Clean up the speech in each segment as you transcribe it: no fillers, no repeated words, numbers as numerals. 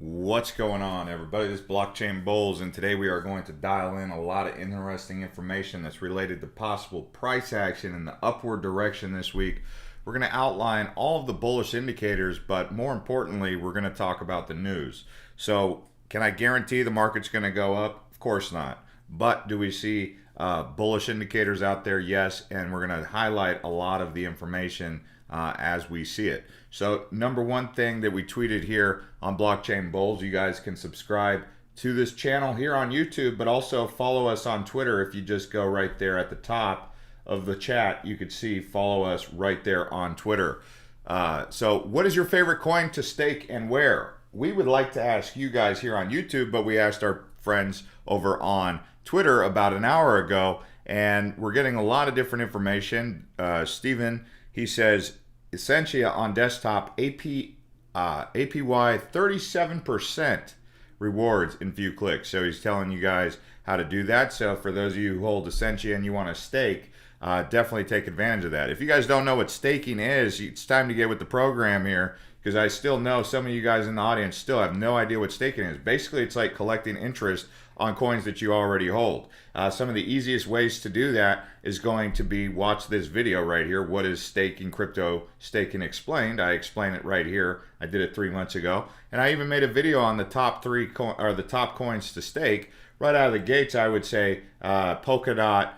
What's going on, everybody? This is Blockchain Bullz, and today we are going to dial in a lot of interesting information that's related to possible price action in the upward direction this week. We're going to outline all of the bullish indicators, but more importantly, we're going to talk about the news. So, can I guarantee the market's going to go up? Of course not. But do we see bullish indicators out there? Yes, and we're going to highlight a lot of the information as we see it. So number one thing that we tweeted here on Blockchain Bullz, you guys can subscribe to this channel here on YouTube, but also follow us on Twitter. If you just go right there at the top of the chat, you could see follow us right there on Twitter. So what is your favorite coin to stake and where? We would like to ask you guys here on YouTube, but we asked our friends over on Twitter about an hour ago, and we're getting a lot of different information. Steven, he says, Essentia on desktop, APY 37% rewards in few clicks. So he's telling you guys how to do that. So for those of you who hold Essentia and you want to stake, definitely take advantage of that. If you guys don't know what staking is, it's time to get with the program here, because I still know some of you guys in the audience still have no idea what staking is. Basically, it's like collecting interest on coins that you already hold. Some of the easiest ways to do that is going to be watch this video right here. What is staking, crypto staking explained? I explain it right here. I did it 3 months ago, and I even made a video on the top the top coins to stake. Right out of the gates, I would say Polkadot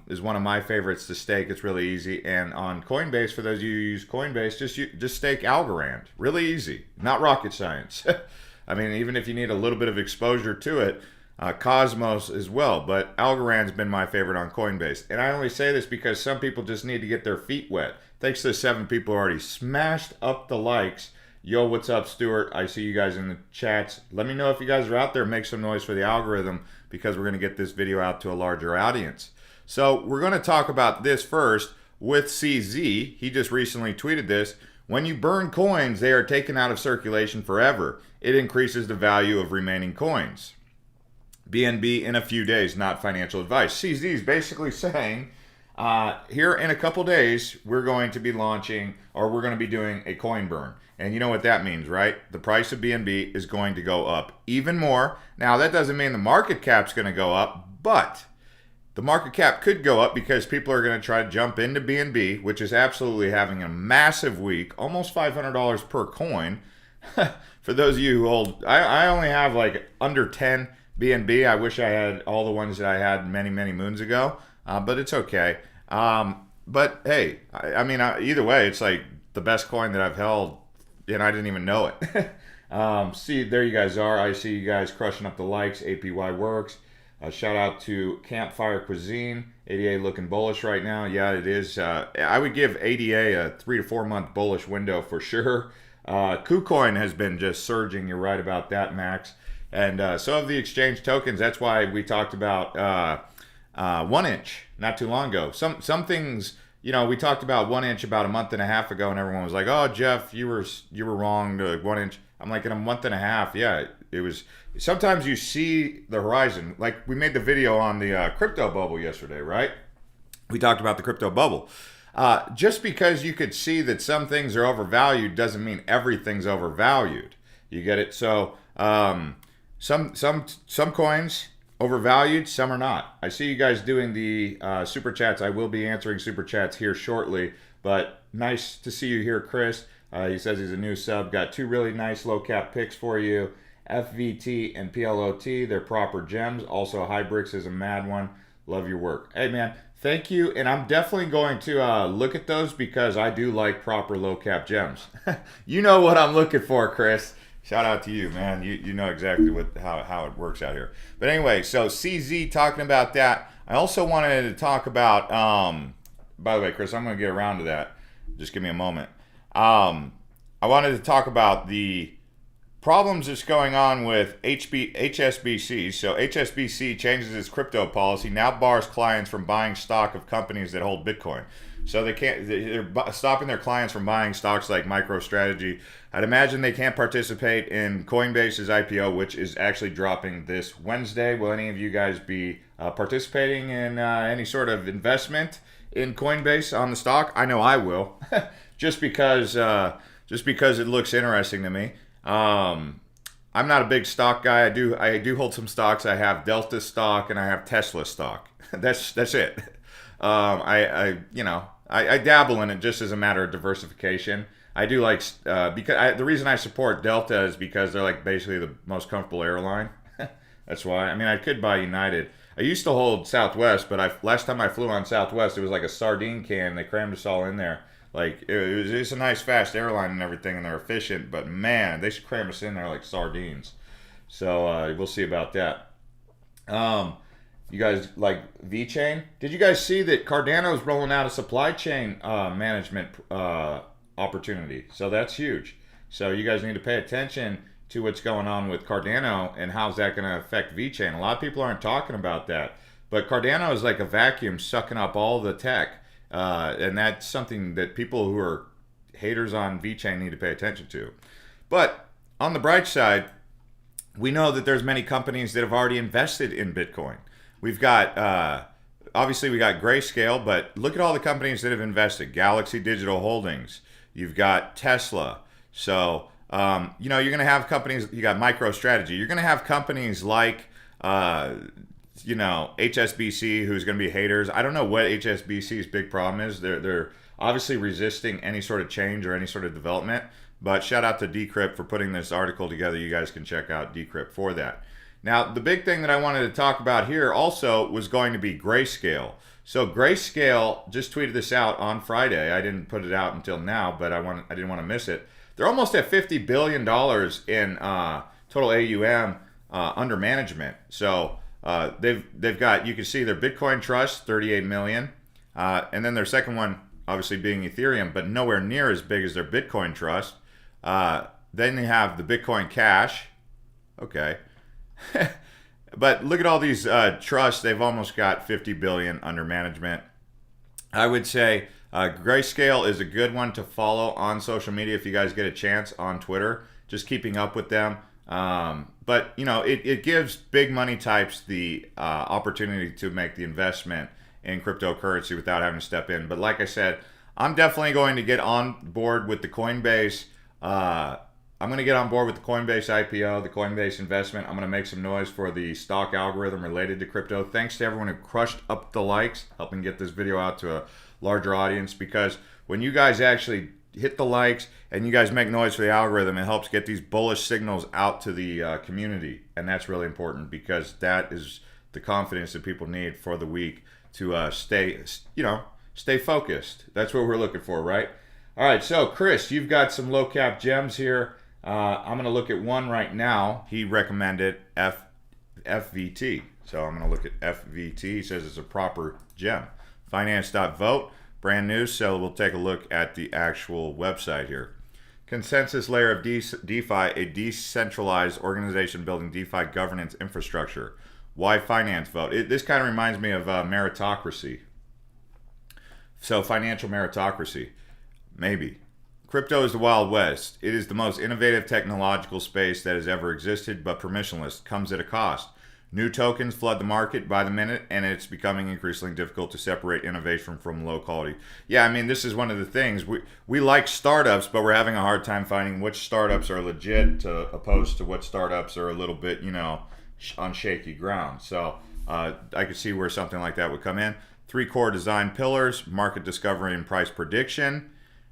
is one of my favorites to stake. It's really easy. And on Coinbase, for those of you who use Coinbase, just stake Algorand. Really easy, not rocket science. I mean, even if you need a little bit of exposure to it, Cosmos as well. But Algorand's been my favorite on Coinbase. And I only say this because some people just need to get their feet wet. Thanks to the 7 people who already smashed up the likes. Yo, what's up, Stuart? I see you guys in the chats. Let me know if you guys are out there. Make some noise for the algorithm, because we're going to get this video out to a larger audience. So we're going to talk about this first with CZ. He just recently tweeted this. When you burn coins, they are taken out of circulation forever. It increases the value of remaining coins. BNB in a few days, not financial advice. CZ is basically saying, here in a couple days, we're going to be launching, or we're going to be doing a coin burn. And you know what that means, right? The price of BNB is going to go up even more. Now, that doesn't mean the market cap's going to go up, but the market cap could go up because people are going to try to jump into BNB, which is absolutely having a massive week, almost $500 per coin. For those of you who hold, I only have like under 10 BNB. I wish I had all the ones that I had many, many moons ago, but it's okay. But hey, I mean, either way, it's like the best coin that I've held, and I didn't even know it. See, there you guys are. I see you guys crushing up the likes. APY works. Shout out to Campfire Cuisine. ADA looking bullish right now. Yeah, it is. I would give ADA a 3 to 4 month bullish window for sure. KuCoin has been just surging. You're right about that, Max. And so have the exchange tokens. That's why we talked about 1inch not too long ago. Some things, you know, we talked about 1inch about a month and a half ago, and everyone was like, "Oh, Jeff, you were wrong. 1inch." I'm like, in a month and a half, yeah, it was. Sometimes you see the horizon. Like we made the video on the crypto bubble yesterday, right? We talked about the crypto bubble. Just because you could see that some things are overvalued doesn't mean everything's overvalued. You get it? So some coins overvalued, some are not. I see you guys doing the super chats. I will be answering super chats here shortly, but nice to see you here, Chris. He says he's a new sub. Got 2 really nice low cap picks for you. FVT and PLOT, they're proper gems. Also, Hybrix is a mad one. Love your work. Hey, man, thank you. And I'm definitely going to look at those because I do like proper low cap gems. You know what I'm looking for, Chris. Shout out to you, man. You know exactly how it works out here. But anyway, so CZ talking about that. I also wanted to talk about, by the way, Chris, I'm going to get around to that. Just give me a moment. I wanted to talk about the problems that's going on with HSBC. So HSBC changes its crypto policy, now bars clients from buying stock of companies that hold Bitcoin. So they're stopping their clients from buying stocks like MicroStrategy. I'd imagine they can't participate in Coinbase's IPO, which is actually dropping this Wednesday. Will any of you guys be participating in any sort of investment in Coinbase on the stock? I know I will, just because it looks interesting to me. I'm not a big stock guy. I do hold some stocks. I have Delta stock and I have Tesla stock. That's it. I dabble in it just as a matter of diversification. I do like the reason I support Delta is because they're like basically the most comfortable airline. That's why. I mean, I could buy United. I used to hold Southwest, but last time I flew on Southwest, it was like a sardine can. They crammed us all in there. Like it's a nice, fast airline and everything, and they're efficient. But man, they should cram us in there like sardines. So we'll see about that. You guys like VeChain? Did you guys see that Cardano's rolling out a supply chain management opportunity? So that's huge. So you guys need to pay attention to what's going on with Cardano and how's that going to affect VeChain. A lot of people aren't talking about that, but Cardano is like a vacuum sucking up all the tech, and that's something that people who are haters on VeChain need to pay attention to. But on the bright side, we know that there's many companies that have already invested in Bitcoin. We've got, obviously we got Grayscale, but look at all the companies that have invested. Galaxy Digital Holdings. You've got Tesla. So, you're going to have companies, you got MicroStrategy. You're going to have companies like, HSBC, who's going to be haters. I don't know what HSBC's big problem is. They're obviously resisting any sort of change or any sort of development. But shout out to Decrypt for putting this article together. You guys can check out Decrypt for that. Now, the big thing that I wanted to talk about here also was going to be Grayscale. So Grayscale just tweeted this out on Friday. I didn't put it out until now, but I didn't want to miss it. They're almost at $50 billion in total AUM under management. So they've got, you can see their Bitcoin Trust, 38 million. And then their second one, obviously being Ethereum, but nowhere near as big as their Bitcoin Trust. Then they have the Bitcoin Cash. Okay. But look at all these trusts. They've almost got 50 billion under management. I would say Grayscale is a good one to follow on social media if you guys get a chance on Twitter. Just keeping up with them. But it gives big money types the opportunity to make the investment in cryptocurrency without having to step in. But like I said, I'm definitely going to get on board with the Coinbase. I'm going to get on board with the Coinbase IPO, the Coinbase investment. I'm going to make some noise for the stock algorithm related to crypto. Thanks to everyone who crushed up the likes, helping get this video out to a larger audience, because when you guys actually hit the likes and you guys make noise for the algorithm, it helps get these bullish signals out to the community. And that's really important because that is the confidence that people need for the week to stay focused. That's what we're looking for, right? All right, so Chris, you've got some low cap gems here. I'm going to look at one right now. He recommended FVT. So I'm going to look at FVT. He says it's a proper gem. Finance.vote, brand new. So we'll take a look at the actual website here. Consensus layer of DeFi, a decentralized organization building DeFi governance infrastructure. Why finance vote? This kind of reminds me of meritocracy. So financial meritocracy, maybe. Crypto is the Wild West. It is the most innovative technological space that has ever existed, but permissionless, comes at a cost. New tokens flood the market by the minute, and it's becoming increasingly difficult to separate innovation from low quality. Yeah, I mean, this is one of the things. We like startups, but we're having a hard time finding which startups are legit to opposed to what startups are a little bit, on shaky ground. So I could see where something like that would come in. 3 core design pillars: market discovery and price prediction,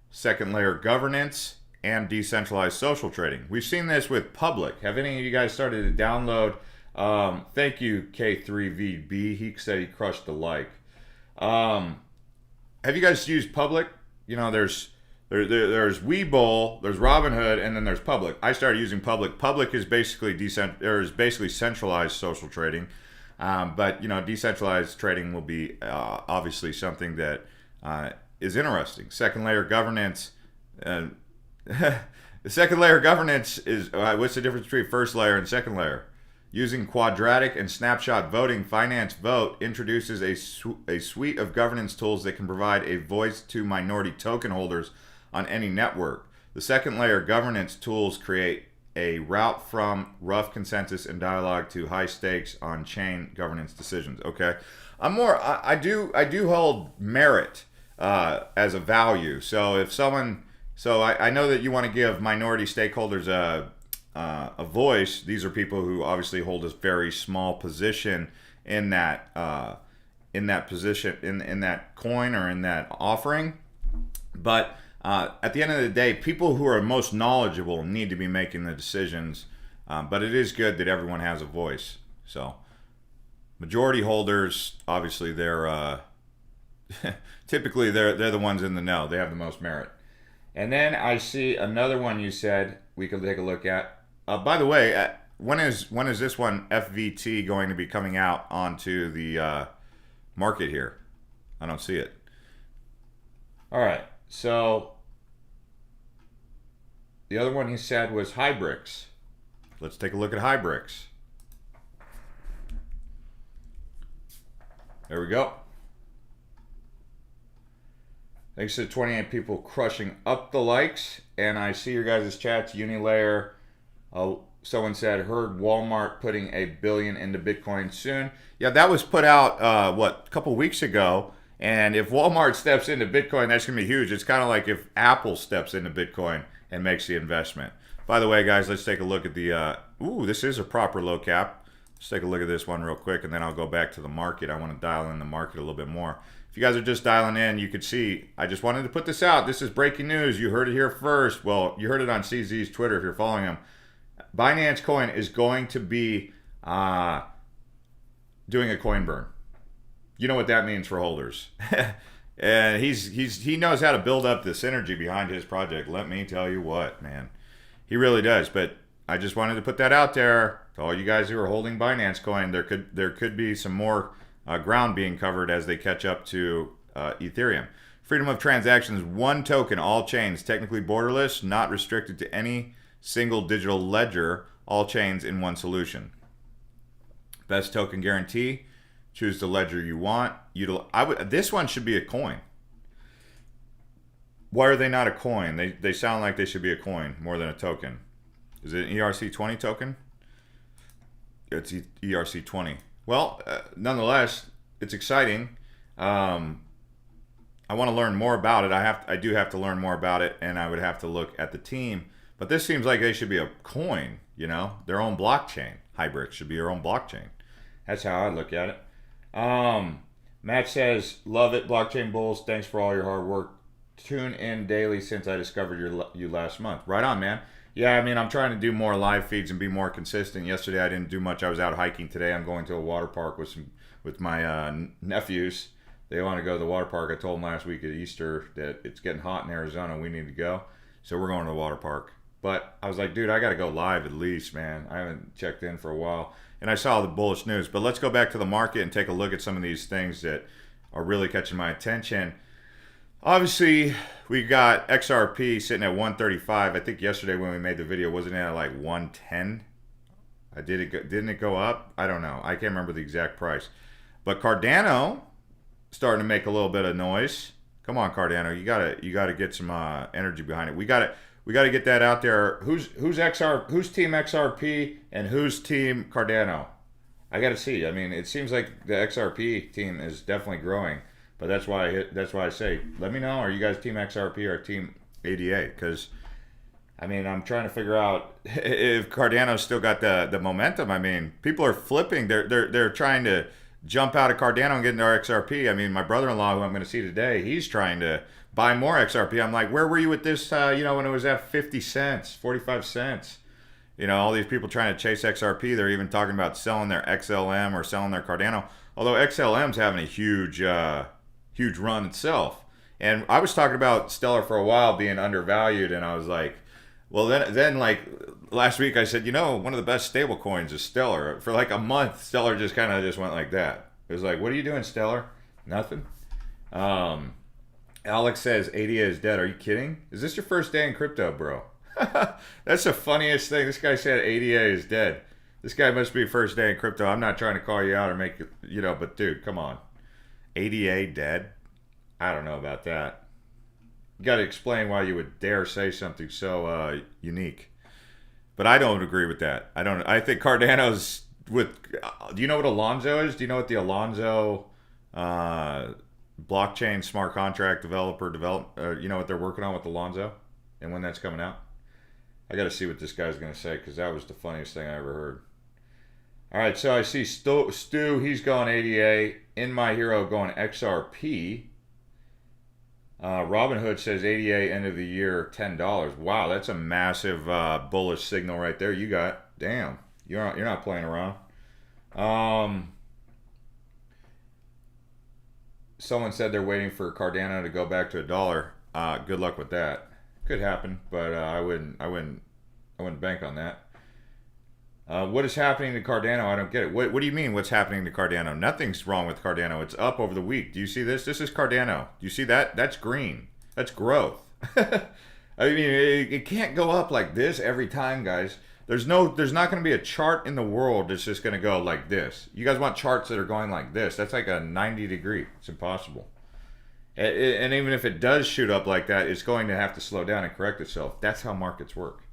second layer governance, and decentralized social trading. We've seen this with Public. Have any of you guys started to download? Thank you, K3VB. He said he crushed the like. Have you guys used Public? There's Webull, there's Robinhood, and then there's Public. I started using Public. Public is basically centralized social trading. But decentralized trading will be obviously something that is interesting. Second layer governance. The second layer governance is what's the difference between first layer and second layer? Using quadratic and snapshot voting, Finance Vote introduces a suite of governance tools that can provide a voice to minority token holders on any network. The second layer governance tools create a route from rough consensus and dialogue to high stakes on chain governance decisions. Okay, I do hold merit as a value. So if someone, I know that you want to give minority stakeholders a voice, these are people who obviously hold a very small position in that position in that coin or in that offering. But at the end of the day, people who are most knowledgeable need to be making the decisions. But it is good that everyone has a voice. So majority holders, obviously, they're typically they're the ones in the know. They have the most merit. And then I see another one you said we could take a look at. By the way, when is this one FVT going to be coming out onto the market here? I don't see it. All right, so the other one he said was Hybrix. Let's take a look at Hybrix. There we go. Thanks to 28 people crushing up the likes. And I see your guys' chats. Unilayer. Someone said, heard Walmart putting $1 billion into Bitcoin soon. Yeah, that was put out, a couple weeks ago. And if Walmart steps into Bitcoin, that's going to be huge. It's kind of like if Apple steps into Bitcoin and makes the investment. By the way, guys, let's take a look at the... this is a proper low cap. Let's take a look at this one real quick, and then I'll go back to the market. I want to dial in the market a little bit more. If you guys are just dialing in, you could see, I just wanted to put this out. This is breaking news. You heard it here first. Well, you heard it on CZ's Twitter if you're following him. Binance Coin is going to be doing a coin burn. You know what that means for holders. And he knows how to build up the synergy behind his project. Let me tell you what, man. He really does. But I just wanted to put that out there to all you guys who are holding Binance Coin. There could be some more ground being covered as they catch up to Ethereum. Freedom of transactions, one token, all chains, technically borderless, not restricted to any single digital ledger, all chains in one solution. Best token guarantee, choose the ledger you want. This one should be a coin. Why are they not a coin? They sound like they should be a coin more than a token. Is it an ERC20 token? It's ERC20. Well, nonetheless, it's exciting. I want to learn more about it. I do have to learn more about it, and I would have to look at the team. But this seems like they should be a coin, their own blockchain. Hybrix should be their own blockchain. That's how I look at it. Matt says, love it, Blockchain Bullz. Thanks for all your hard work. Tune in daily since I discovered you last month. Right on, man. Yeah, I mean, I'm trying to do more live feeds and be more consistent. Yesterday, I didn't do much. I was out hiking today. I'm going to a water park with my nephews. They want to go to the water park. I told them last week at Easter that it's getting hot in Arizona. We need to go. So we're going to the water park. But I was like, dude, I got to go live at least, man. I haven't checked in for a while. And I saw the bullish news. But let's go back to the market and take a look at some of these things that are really catching my attention. Obviously, we got XRP sitting at 135. I think yesterday when we made the video, wasn't it at like 110? Didn't it go up? I don't know. I can't remember the exact price. But Cardano starting to make a little bit of noise. Come on, Cardano, you gotta get some energy behind it. We gotta get that out there. Who's team XRP and who's team Cardano? I gotta see. I mean, it seems like the XRP team is definitely growing. But that's why I say, let me know, are you guys team XRP or team ADA? Because, I mean, I'm trying to figure out if Cardano's still got the momentum. I mean, people are flipping. They're trying to jump out of Cardano and get into our XRP. I mean, my brother-in-law, who I'm going to see today, he's trying to buy more XRP. I'm like, where were you with this, when it was at 50 cents, 45 cents? All these people trying to chase XRP. They're even talking about selling their XLM or selling their Cardano. Although XLM's having a huge run itself. And I was talking about Stellar for a while being undervalued, and I was like, well, then like last week I said, one of the best stable coins is Stellar. For like a month, Stellar just kind of went like that. It was like, what are you doing, Stellar? Nothing. Alex says ADA is dead. Are you kidding? Is this your first day in crypto, bro? That's the funniest thing. This guy said ADA is dead. This guy must be first day in crypto. I'm not trying to call you out or make it, but dude, come on. ADA dead? I don't know about that. You got to explain why you would dare say something so unique. But I don't agree with that. I think Cardano's with. Do you know what Alonzo is? Do you know what the Alonzo blockchain smart contract developer you know what they're working on with Alonzo and when that's coming out? I got to see what this guy's going to say because that was the funniest thing I ever heard. All right, so I see Stu, he's going ADA. In My Hero going XRP. Robinhood says ADA end of the year $10. Wow, that's a massive bullish signal right there. You got, damn, you're not playing around. Someone said they're waiting for Cardano to go back to $1. Good luck with that. Could happen, but I wouldn't bank on that. What is happening to Cardano? I don't get it. What do you mean? What's happening to Cardano? Nothing's wrong with Cardano. It's up over the week. Do you see this? This is Cardano. Do you see that? That's green. That's growth. I mean, it can't go up like this every time, guys. There's not going to be a chart in the world that's just going to go like this. You guys want charts that are going like this? That's like a 90 degree. It's impossible. And even if it does shoot up like that, it's going to have to slow down and correct itself. That's how markets work.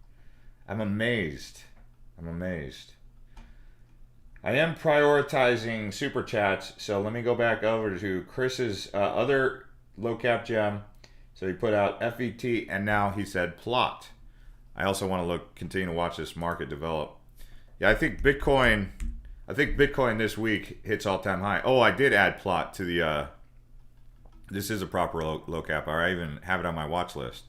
I'm amazed. I am prioritizing super chats, so let me go back over to Chris's other low cap gem. So he put out FET, and now he said plot. I also want to continue to watch this market develop. Yeah, I think Bitcoin this week hits all-time high. Oh, I did add plot to the. This is a proper low cap. I even have it on my watch list.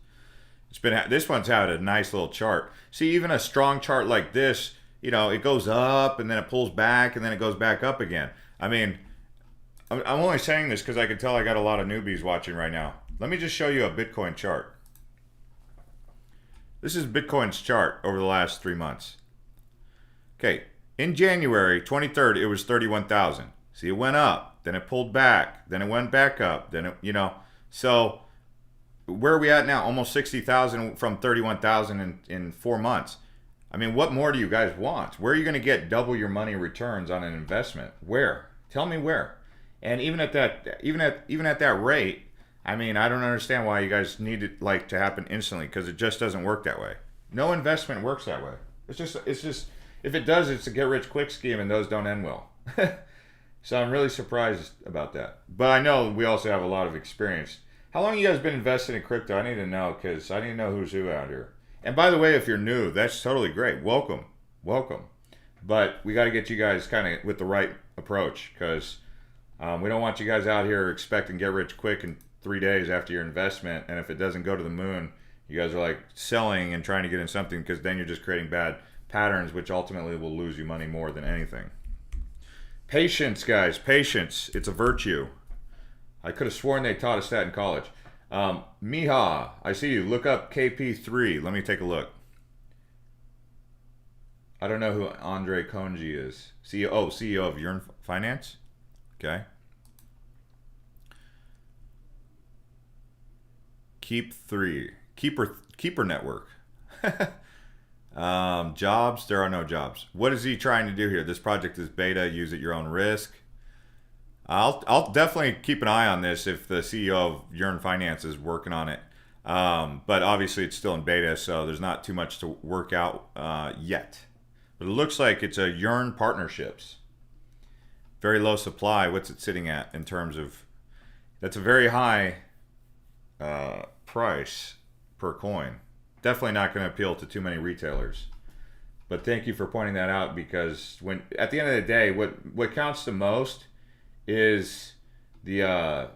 This one's had a nice little chart. See, even a strong chart like this, you know, it goes up and then it pulls back and then it goes back up again. I mean, I'm only saying this because I can tell I got a lot of newbies watching right now. Let me just show you a Bitcoin chart. This is Bitcoin's chart over the last 3 months. Okay, in January 23rd, it was 31,000. See, it went up, then it pulled back, then it went back up, then it, you know, so where are we at now? Almost 60,000 from 31,000 in 4 months. I mean, what more do you guys want? Where are you going to get double your money returns on an investment? Where? Tell me where. And even at that rate, I mean, I don't understand why you guys need it like to happen instantly because it just doesn't work that way. No investment works that way. It's just if it does, it's a get rich quick scheme, and those don't end well. So I'm really surprised about that. But I know we also have a lot of experience. How long have you guys been invested in crypto? I need to know because I need to know who's who out here. And by the way, if you're new, that's totally great. Welcome. But we got to get you guys kind of with the right approach because we don't want you guys out here expecting get rich quick in 3 days after your investment. And if it doesn't go to the moon, you guys are like selling and trying to get in something because then you're just creating bad patterns, which ultimately will lose you money more than anything. Patience, guys. Patience. It's a virtue. I could have sworn they taught us that in college. Miha, I see you. Look up KP3. Let me take a look. I don't know who Andre Konji is. CEO of Yearn Finance. Okay. Keeper Network. Jobs. There are no jobs. What is he trying to do here? This project is beta. Use at your own risk. I'll definitely keep an eye on this if the CEO of Yearn Finance is working on it. But obviously it's still in beta, so there's not too much to work out yet. But it looks like it's a Yearn Partnerships. Very low supply. What's it sitting at in terms of... That's a very high price per coin. Definitely not going to appeal to too many retailers. But thank you for pointing that out because when at the end of the day, what counts the most is what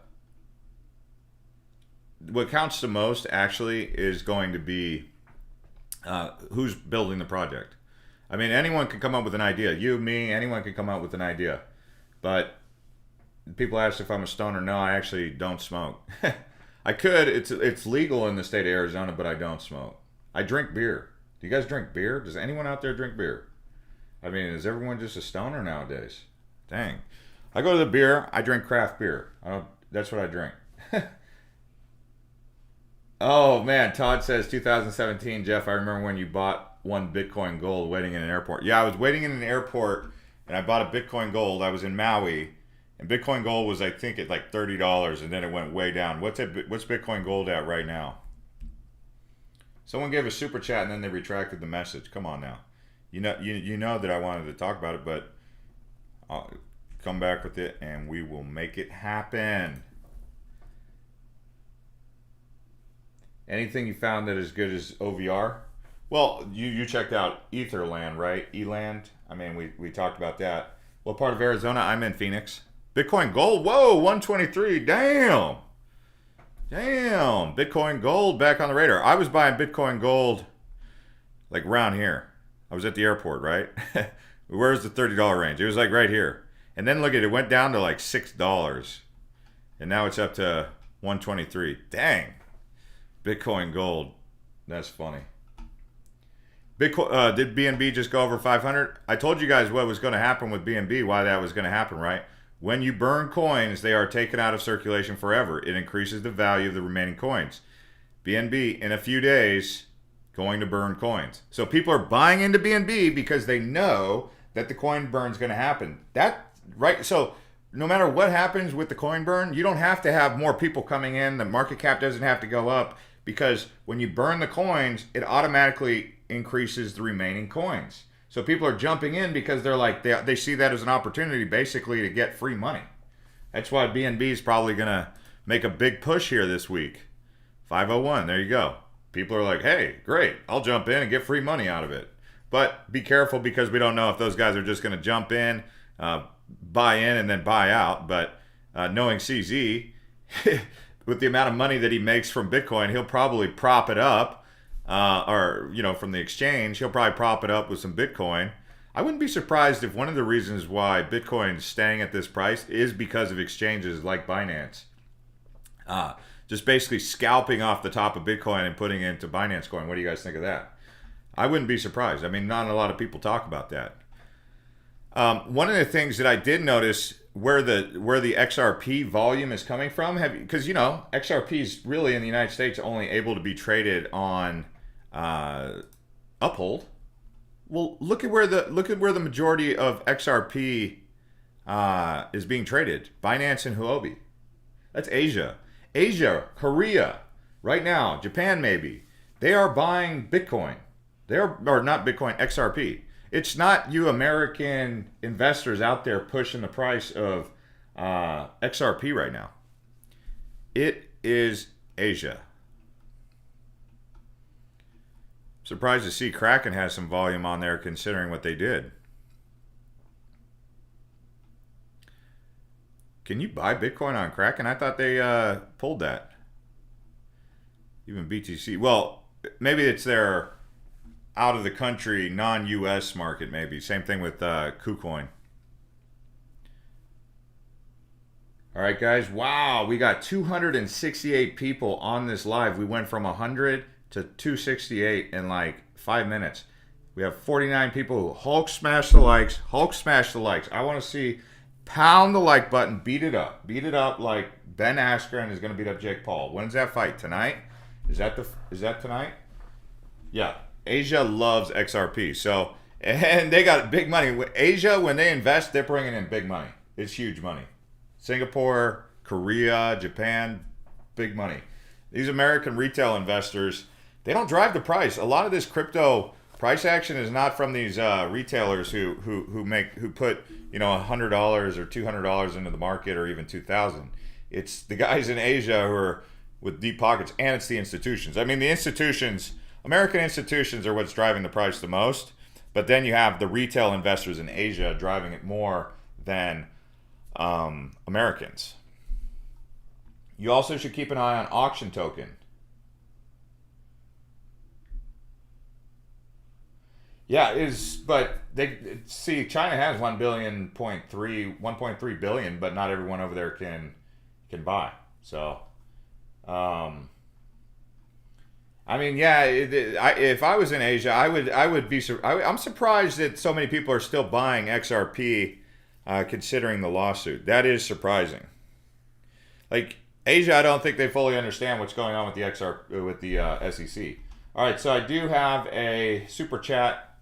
counts the most actually is going to be who's building the project. I mean, anyone can come up with an idea. You, me, anyone can come up with an idea. But people ask if I'm a stoner. No, I actually don't smoke. I could. It's legal in the state of Arizona, but I don't smoke. I drink beer. Do you guys drink beer? Does anyone out there drink beer? I mean, is everyone just a stoner nowadays? Dang. I go to the beer. I drink craft beer. That's what I drink. Oh, man. Todd says 2017. Jeff, I remember when you bought one Bitcoin gold waiting in an airport. Yeah, I was waiting in an airport, and I bought a Bitcoin gold. I was in Maui, and Bitcoin gold was, I think, at like $30, and then it went way down. What's Bitcoin gold at right now? Someone gave a super chat, and then they retracted the message. Come on now. You know that I wanted to talk about it, but I'll come back with it, and we will make it happen. Anything you found that is good as OVR? Well, you checked out Etherland, right? Eland. I mean, we talked about that. What part of Arizona? I'm in Phoenix. Bitcoin Gold. Whoa, 123. Damn. Damn. Bitcoin Gold back on the radar. I was buying Bitcoin Gold like around here. I was at the airport, right? Where's the $30 range? It was like right here. And then look at it, it went down to like $6. And now it's up to 123. Dang. Bitcoin Gold. That's funny. Bitcoin, did BNB just go over 500? I told you guys what was going to happen with BNB, why that was going to happen, right? When you burn coins, they are taken out of circulation forever. It increases the value of the remaining coins. BNB, in a few days, going to burn coins. So people are buying into BNB because they know that the coin burn is going to happen. Right? So no matter what happens with the coin burn, you don't have to have more people coming in. The market cap doesn't have to go up because when you burn the coins, it automatically increases the remaining coins. So people are jumping in because they're like, they see that as an opportunity basically to get free money. That's why BNB is probably going to make a big push here this week. 501, there you go. People are like, hey, great, I'll jump in and get free money out of it. But be careful because we don't know if those guys are just going to jump in, buy in, and then buy out. But knowing CZ, with the amount of money that he makes from Bitcoin, he'll probably prop it up. Or, from the exchange, he'll probably prop it up with some Bitcoin. I wouldn't be surprised if one of the reasons why Bitcoin's staying at this price is because of exchanges like Binance. Just basically scalping off the top of Bitcoin and putting it into Binance Coin. What do you guys think of that? I wouldn't be surprised. I mean, not a lot of people talk about that. One of the things that I did notice where the XRP volume is coming from, because XRP is really in the United States only able to be traded on Uphold. Well, look at where the majority of XRP is being traded. Binance and Huobi. That's Asia. Korea, right now, Japan maybe. They are buying Bitcoin. Or not Bitcoin, XRP. It's not you American investors out there pushing the price of XRP right now. It is Asia. Surprised to see Kraken has some volume on there considering what they did. Can you buy Bitcoin on Kraken? I thought they pulled that. Even BTC. Well, maybe it's their out of the country, non-US market maybe. Same thing with KuCoin. All right, guys. Wow, we got 268 people on this live. We went from 100 to 268 in like 5 minutes. We have 49 people who Hulk smash the likes. Hulk smash the likes. I want to see pound the like button. Beat it up. Beat it up like Ben Askren is going to beat up Jake Paul. When's that fight? Tonight? Is that tonight? Yeah. Asia loves XRP. So, and they got big money. Asia, when they invest, they're bringing in big money. It's huge money. Singapore, Korea, Japan, big money. These American retail investors, they don't drive the price. A lot of this crypto price action is not from these retailers who put $100 or $200 into the market or even $2,000. It's the guys in Asia who are with deep pockets, and it's the institutions. I mean, the institutions. American institutions are what's driving the price the most, but then you have the retail investors in Asia driving it more than Americans. You also should keep an eye on auction token. Yeah, but they see China has 1.3 billion, but not everyone over there can buy. So, I mean, yeah. If I was in Asia, I would be. I'm surprised that so many people are still buying XRP, considering the lawsuit. That is surprising. Like Asia, I don't think they fully understand what's going on with the SEC. All right, so I do have a super chat.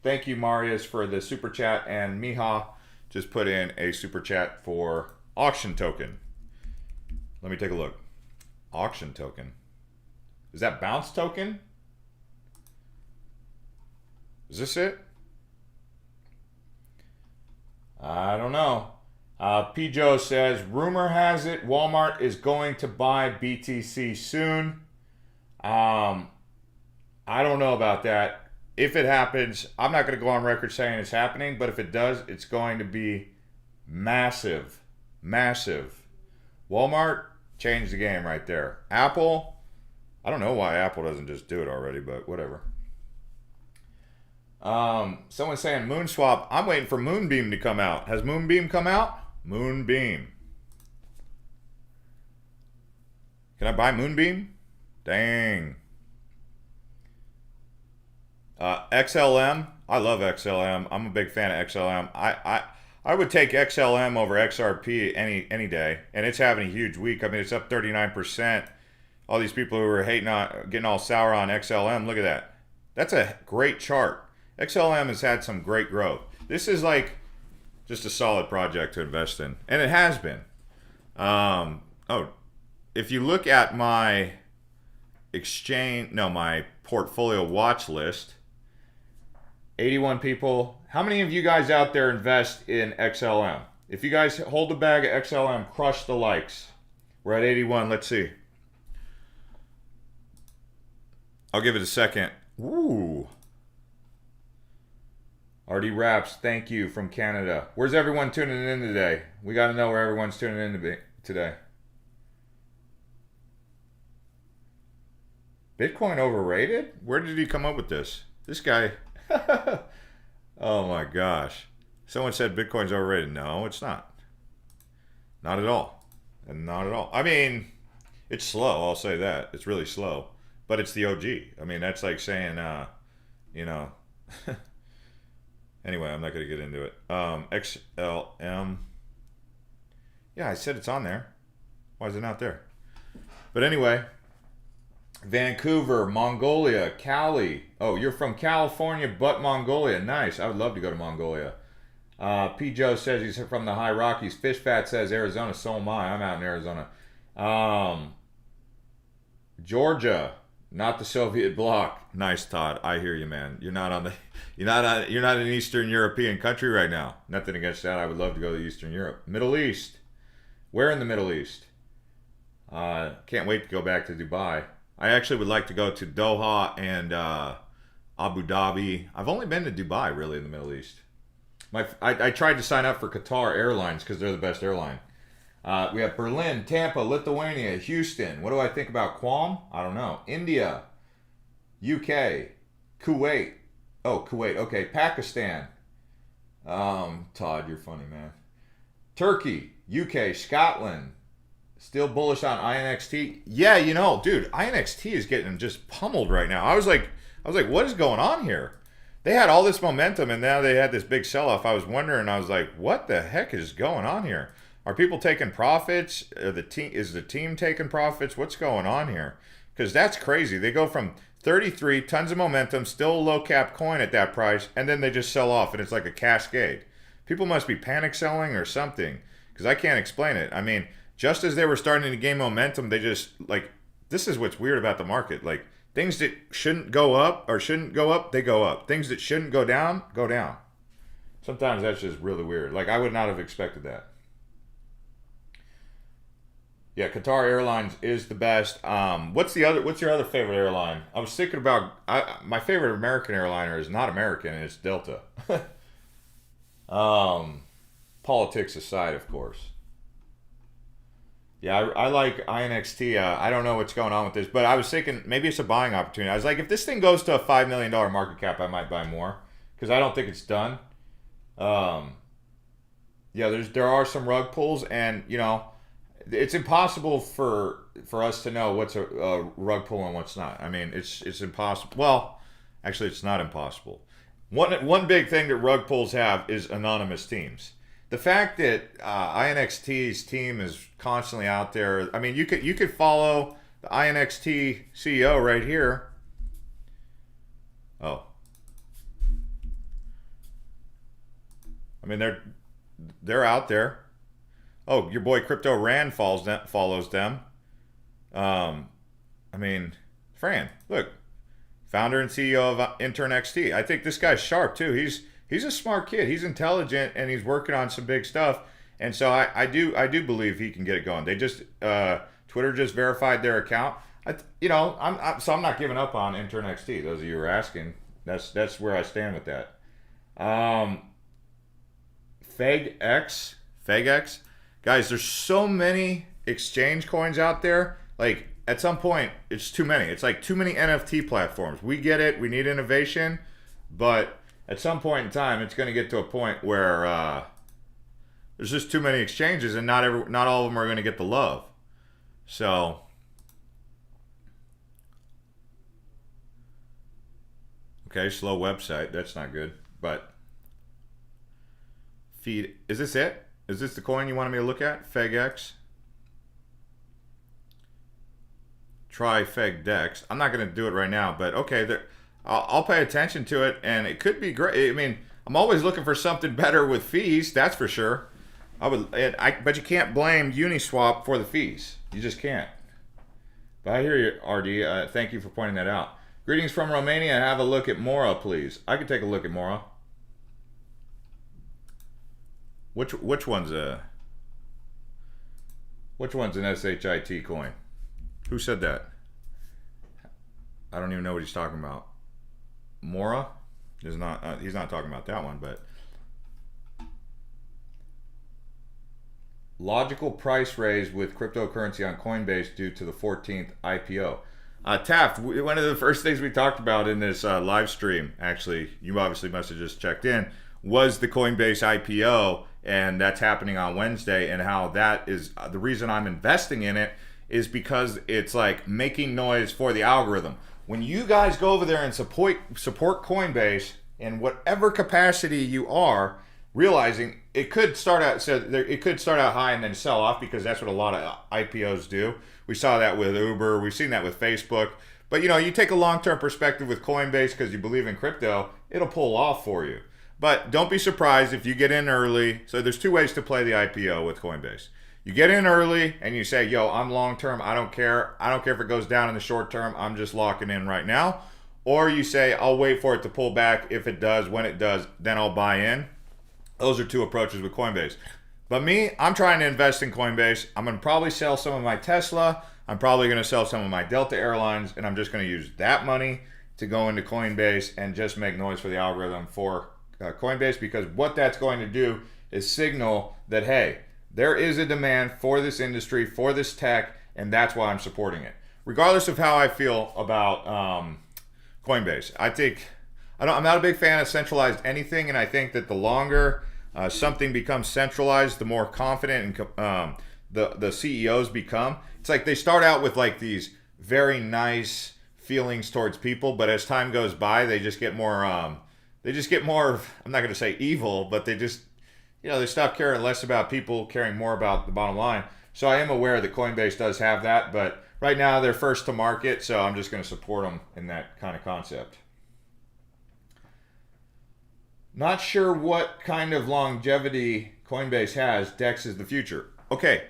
Thank you, Marius, for the super chat, and Miha just put in a super chat for auction token. Let me take a look. Auction token. Is that bounce token? Is this it? I don't know. P. Joe says, rumor has it Walmart is going to buy BTC soon. I don't know about that. If it happens, I'm not going to go on record saying it's happening, but if it does, it's going to be massive. Massive. Walmart changed the game right there. Apple, I don't know why Apple doesn't just do it already, but whatever. Someone's saying Moonswap. I'm waiting for Moonbeam to come out. Has Moonbeam come out? Moonbeam. Can I buy Moonbeam? Dang. XLM. I love XLM. I'm a big fan of XLM. I would take XLM over XRP any day, and it's having a huge week. I mean, it's up 39%. All these people who are hating on, getting all sour on XLM, look at that. That's a great chart. XLM has had some great growth. This is like just a solid project to invest in, and it has been. If you look at my my portfolio watch list, 81 people. How many of you guys out there invest in XLM? If you guys hold the bag of XLM, crush the likes. We're at 81. Let's see. I'll give it a second. Ooh. RD Raps, thank you from Canada. Where's everyone tuning in today? We got to know where everyone's tuning in today. Bitcoin overrated? Where did he come up with this? This guy. Oh my gosh. Someone said Bitcoin's overrated. No, it's not. Not at all. And not at all. I mean, it's slow. I'll say that. It's really slow. But it's the OG. I mean, that's like saying, you know. Anyway, I'm not going to get into it. XLM. Yeah, I said it's on there. Why is it not there? But anyway. Vancouver, Mongolia, Cali. Oh, you're from California, but Mongolia. Nice. I would love to go to Mongolia. P. Joe says he's from the High Rockies. Fish Fat says Arizona. So am I. I'm out in Arizona. Georgia, not the Soviet bloc. Nice, Todd. I hear you, man. You're not in an Eastern European country right now. Nothing against that. I would love to go to Eastern Europe. Middle East. Where in the Middle East? Can't wait to go back to Dubai. I actually would like to go to Doha and Abu Dhabi. I've only been to Dubai, really, in the Middle East. I tried to sign up for Qatar Airlines because they're the best airline. We have Berlin, Tampa, Lithuania, Houston. What do I think about Guam? I don't know. India, UK, Kuwait. Oh, Kuwait. Okay, Pakistan. Todd, you're funny, man. Turkey, UK, Scotland. Still bullish on INXT? Yeah, dude, INXT is getting just pummeled right now. I was like, what is going on here? They had all this momentum, and now they had this big sell-off. I was wondering, I was like, what the heck is going on here? Are people taking profits? Is the team taking profits? What's going on here? Because that's crazy. They go from 33, tons of momentum, still a low-cap coin at that price, and then they just sell off, and it's like a cascade. People must be panic selling or something, because I can't explain it. I mean, just as they were starting to gain momentum, they just, this is what's weird about the market. Like, things that shouldn't go up, they go up. Things that shouldn't go down, go down. Sometimes that's just really weird. Like, I would not have expected that. Yeah, Qatar Airlines is the best. What's your other favorite airline? I was thinking about, my favorite American airliner is not American, it's Delta. Politics aside, of course. Yeah, I like INXT. I don't know what's going on with this, but I was thinking maybe it's a buying opportunity. I was like, if this thing goes to a $5 million market cap, I might buy more because I don't think it's done. Yeah, there are some rug pulls, and it's impossible for us to know what's a rug pull and what's not. I mean, it's impossible. Well, actually, it's not impossible. One big thing that rug pulls have is anonymous teams. The fact that INXT's team is constantly out there. I mean, you could follow the INXT CEO right here. Oh, I mean they're out there. Oh, your boy Crypto Rand follows them. I mean, Fran, look, founder and CEO of Intern XT. I think this guy's sharp too. He's a smart kid. He's intelligent, and he's working on some big stuff. And so I do believe he can get it going. They just Twitter just verified their account. I'm not giving up on Intern XT. Those of you who are asking, that's where I stand with that. FegX, guys. There's so many exchange coins out there. Like at some point, it's too many. It's like too many NFT platforms. We get it. We need innovation, but at some point in time, it's going to get to a point where there's just too many exchanges, and not all of them are going to get the love. So, okay, slow website. That's not good. But feed. Is this it? Is this the coin you wanted me to look at? FegX. Try FegDex. I'm not going to do it right now, but okay, I'll pay attention to it, and it could be great. I mean, I'm always looking for something better with fees. That's for sure. But you can't blame Uniswap for the fees. You just can't. But I hear you, RD. Thank you for pointing that out. Greetings from Romania. Have a look at Mora, please. I could take a look at Mora. Which one's an SHIT coin? Who said that? I don't even know what he's talking about. Mora is not. He's not talking about that one, but logical price raise with cryptocurrency on Coinbase due to the 14th IPO. Taft, one of the first things we talked about in this live stream, actually, you obviously must have just checked in, was the Coinbase IPO, and that's happening on Wednesday, and how that is the reason I'm investing in it is because it's like making noise for the algorithm. When you guys go over there and support Coinbase in whatever capacity you are, realizing it could start out high and then sell off, because that's what a lot of IPOs do. We saw that with Uber. We've seen that with Facebook. But you take a long-term perspective with Coinbase because you believe in crypto, it'll pull off for you. But don't be surprised if you get in early. So there's two ways to play the IPO with Coinbase. You get in early and you say, yo, I'm long-term. I don't care. I don't care if it goes down in the short term. I'm just locking in right now. Or you say, I'll wait for it to pull back. If it does, when it does, then I'll buy in. Those are two approaches with Coinbase. But me, I'm trying to invest in Coinbase. I'm going to probably sell some of my Tesla. I'm probably going to sell some of my Delta Airlines. And I'm just going to use that money to go into Coinbase and just make noise for the algorithm for Coinbase. Because what that's going to do is signal that, hey, there is a demand for this industry, for this tech, and that's why I'm supporting it. Regardless of how I feel about Coinbase, I'm not a big fan of centralized anything, and I think that the longer something becomes centralized, the more confident and the CEOs become. It's like they start out with like these very nice feelings towards people, but as time goes by, they just get more. I'm not going to say evil, but they just, they stop caring less about people, caring more about the bottom line. So I am aware that Coinbase does have that, but right now they're first to market, so I'm just going to support them in that kind of concept. Not sure what kind of longevity Coinbase has. DEX is the future. Okay,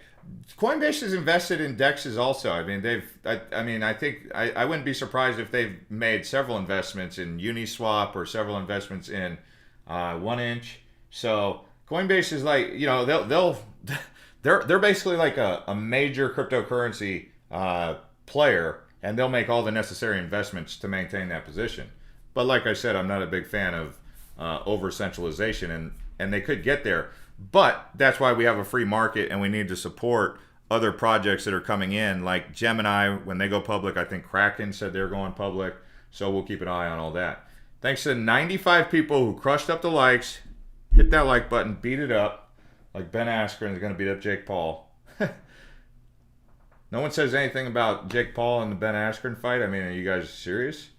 Coinbase is invested in DEXs also. I mean, I think I wouldn't be surprised if they've made several investments in Uniswap or several investments in 1inch. So Coinbase is like, they're basically like a major cryptocurrency player, and they'll make all the necessary investments to maintain that position. But like I said, I'm not a big fan of over centralization, and they could get there, but that's why we have a free market, and we need to support other projects that are coming in, like Gemini. When they go public, I think Kraken said they're going public, so we'll keep an eye on all that. Thanks to 95 people who crushed up the likes. Hit that like button, beat it up like Ben Askren is going to beat up Jake Paul. No one says anything about Jake Paul and the Ben Askren fight. I mean, are you guys serious?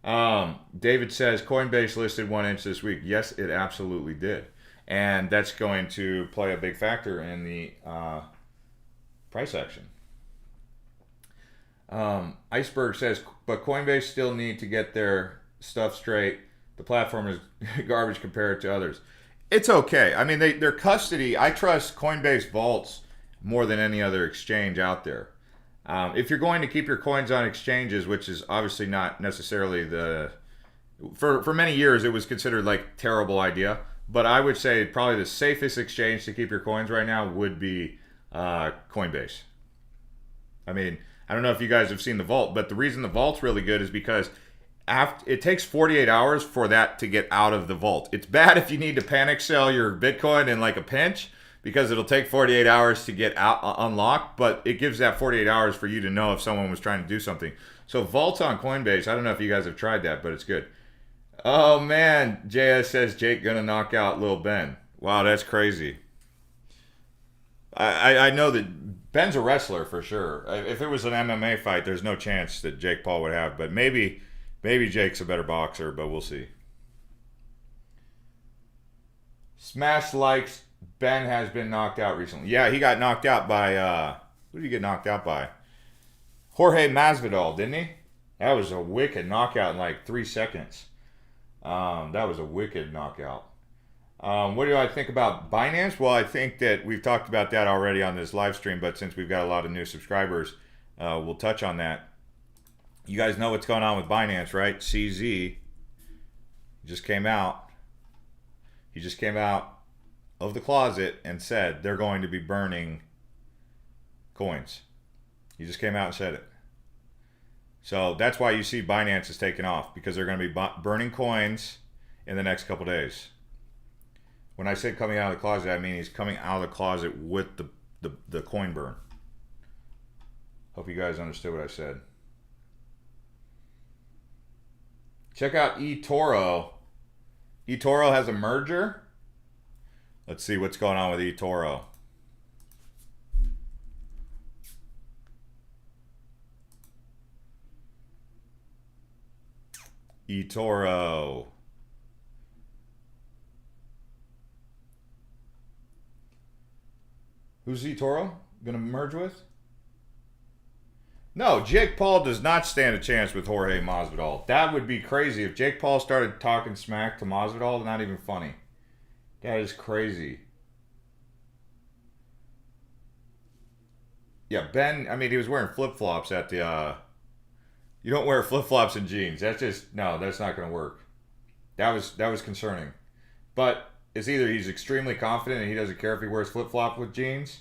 David says Coinbase listed 1inch this week. Yes, it absolutely did. And that's going to play a big factor in the price action. Iceberg says, but Coinbase still need to get their stuff straight. The platform is garbage compared to others. It's okay. I mean, their custody, I trust Coinbase vaults more than any other exchange out there. If you're going to keep your coins on exchanges, which is obviously not necessarily for many years it was considered like terrible idea, but I would say probably the safest exchange to keep your coins right now would be Coinbase. I mean, I don't know if you guys have seen the vault, but the reason the vault's really good is because it takes 48 hours for that to get out of the vault. It's bad if you need to panic sell your Bitcoin in like a pinch, because it'll take 48 hours to get out unlocked, but it gives that 48 hours for you to know if someone was trying to do something. So Vault on Coinbase, I don't know if you guys have tried that, but it's good. Oh man, JS says Jake gonna knock out Lil Ben. Wow, that's crazy. I know that Ben's a wrestler for sure. If it was an MMA fight, there's no chance that Jake Paul would have, but maybe Jake's a better boxer, but we'll see. Smash likes Ben has been knocked out recently. Yeah, he got knocked out by who did he get knocked out by? Jorge Masvidal, didn't he? That was a wicked knockout in like 3 seconds. That was a wicked knockout. What do I think about Binance? Well, I think that we've talked about that already on this live stream, but since we've got a lot of new subscribers, we'll touch on that. You guys know what's going on with Binance, right? CZ just came out. He just came out of the closet and said they're going to be burning coins. He just came out and said it. So that's why you see Binance is taking off, because they're going to be burning coins in the next couple days. When I say coming out of the closet, I mean he's coming out of the closet with the coin burn. Hope you guys understood what I said. Check out eToro. eToro has a merger. Let's see what's going on with eToro. eToro. Who's eToro gonna merge with? No, Jake Paul does not stand a chance with Jorge Masvidal. That would be crazy if Jake Paul started talking smack to Masvidal. Not even funny. That is crazy. Yeah, Ben. I mean, he was wearing flip flops at the. You don't wear flip flops and jeans. That's just no. That's not going to work. That was concerning. But it's either he's extremely confident and he doesn't care if he wears flip flop with jeans.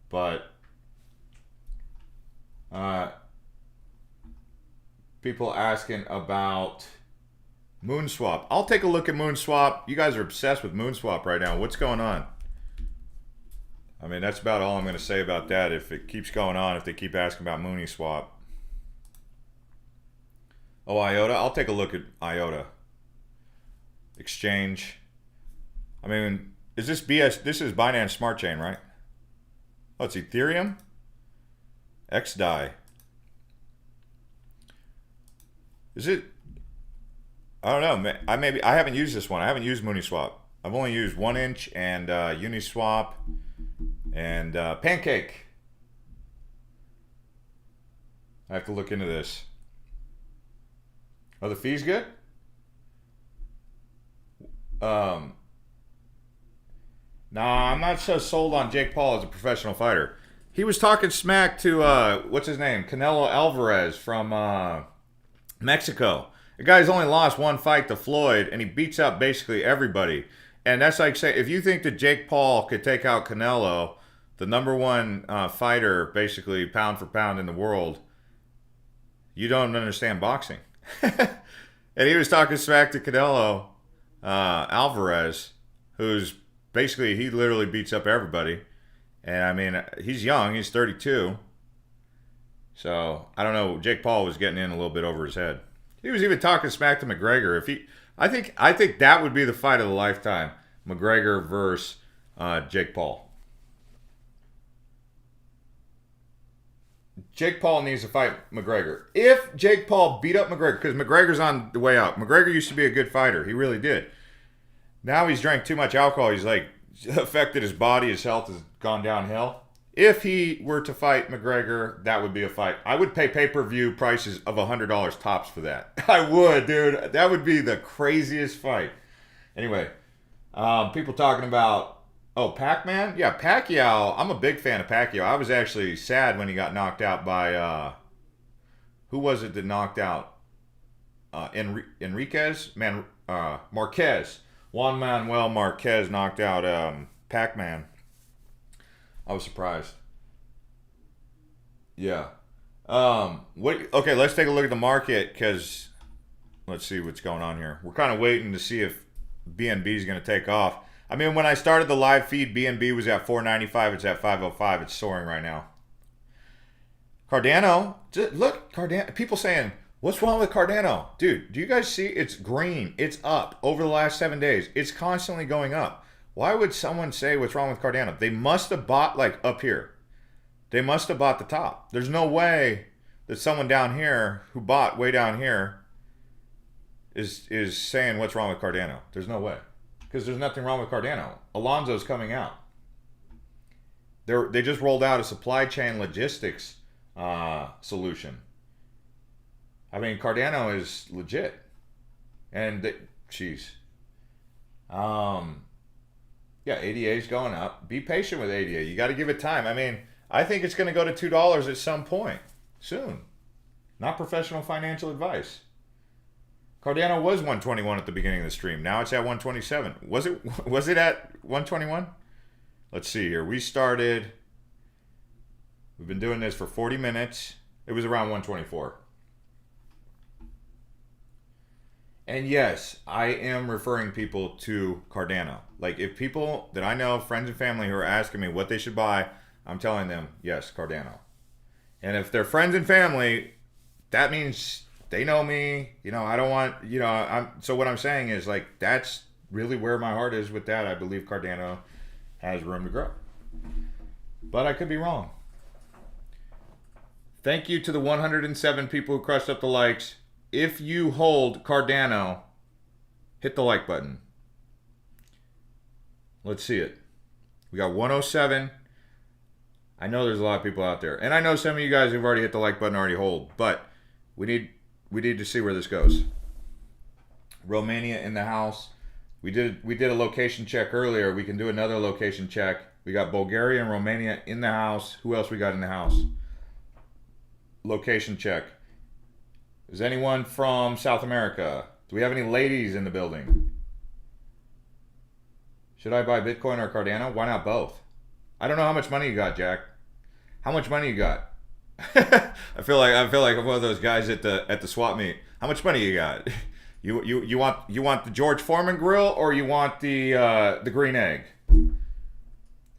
But people asking about Moonswap. I'll take a look at Moonswap. You guys are obsessed with Moonswap right now. What's going on? I mean, that's about all I'm going to say about that. If it keeps going on, if they keep asking about Mooniswap. Oh, IOTA. I'll take a look at IOTA. Exchange. I mean, is this BS? This is Binance Smart Chain, right? Oh, it's Ethereum? XDAI. Is it? I don't know. I haven't used this one. I haven't used Mooniswap. I've only used 1inch and Uniswap and Pancake. I have to look into this. Are the fees good? Nah, I'm not so sold on Jake Paul as a professional fighter. He was talking smack to what's his name? Canelo Alvarez from Mexico. The guy's only lost one fight to Floyd, and he beats up basically everybody. And that's like saying, if you think that Jake Paul could take out Canelo, the number one fighter, basically pound for pound in the world, you don't understand boxing. And he was talking smack to Canelo Alvarez, who's basically, he literally beats up everybody. And I mean, he's young, he's 32. So, I don't know, Jake Paul was getting in a little bit over his head. He was even talking smack to McGregor. I think that would be the fight of the lifetime. McGregor versus Jake Paul. Jake Paul needs to fight McGregor. If Jake Paul beat up McGregor, because McGregor's on the way out. McGregor used to be a good fighter. He really did. Now he's drank too much alcohol. He's like affected his body. His health has gone downhill. If he were to fight McGregor, that would be a fight. I would pay pay-per-view prices of $100 tops for that. I would, dude. That would be the craziest fight. Anyway, people talking about, Pac-Man? Yeah, Pacquiao. I'm a big fan of Pacquiao. I was actually sad when he got knocked out by, who was it that knocked out? Enriquez? Marquez. Juan Manuel Marquez knocked out Pac-Man. I was surprised. Yeah. Okay, let's take a look at the market because let's see what's going on here. We're kind of waiting to see if BNB is going to take off. I mean, when I started the live feed, BNB was at 495. It's at 505. It's soaring right now. Cardano, look, Cardano. People saying, what's wrong with Cardano? Dude, do you guys see? It's green. It's up over the last 7 days. It's constantly going up. Why would someone say what's wrong with Cardano? They must have bought like up here. They must have bought the top. There's no way that someone down here who bought way down here is saying what's wrong with Cardano. There's no way. Because there's nothing wrong with Cardano. Alonzo's coming out. They just rolled out a supply chain logistics solution. I mean, Cardano is legit. And, jeez. Yeah, ADA is going up. Be patient with ADA. You got to give it time. I mean, I think it's going to go to $2 at some point soon. Not professional financial advice. Cardano was 121 at the beginning of the stream. Now it's at 127. Was it at 121? Let's see here. We've been doing this for 40 minutes. It was around 124. And yes, I am referring people to Cardano. Like if people that I know, friends and family who are asking me what they should buy, I'm telling them, yes, Cardano. And if they're friends and family, that means they know me. You know, I don't want, so what I'm saying is like, that's really where my heart is with that. I believe Cardano has room to grow. But I could be wrong. Thank you to the 107 people who crushed up the likes. If you hold Cardano, hit the like button. Let's see it. We got 107. I know there's a lot of people out there. And I know some of you guys who've already hit the like button already hold. But we need to see where this goes. Romania in the house. We did a location check earlier. We can do another location check. We got Bulgaria and Romania in the house. Who else we got in the house? Location check. Is anyone from South America? Do we have any ladies in the building? Should I buy Bitcoin or Cardano? Why not both? I don't know how much money you got, Jack. How much money you got? I feel like I'm one of those guys at the swap meet. How much money you got? You want the George Foreman grill or you want the green egg?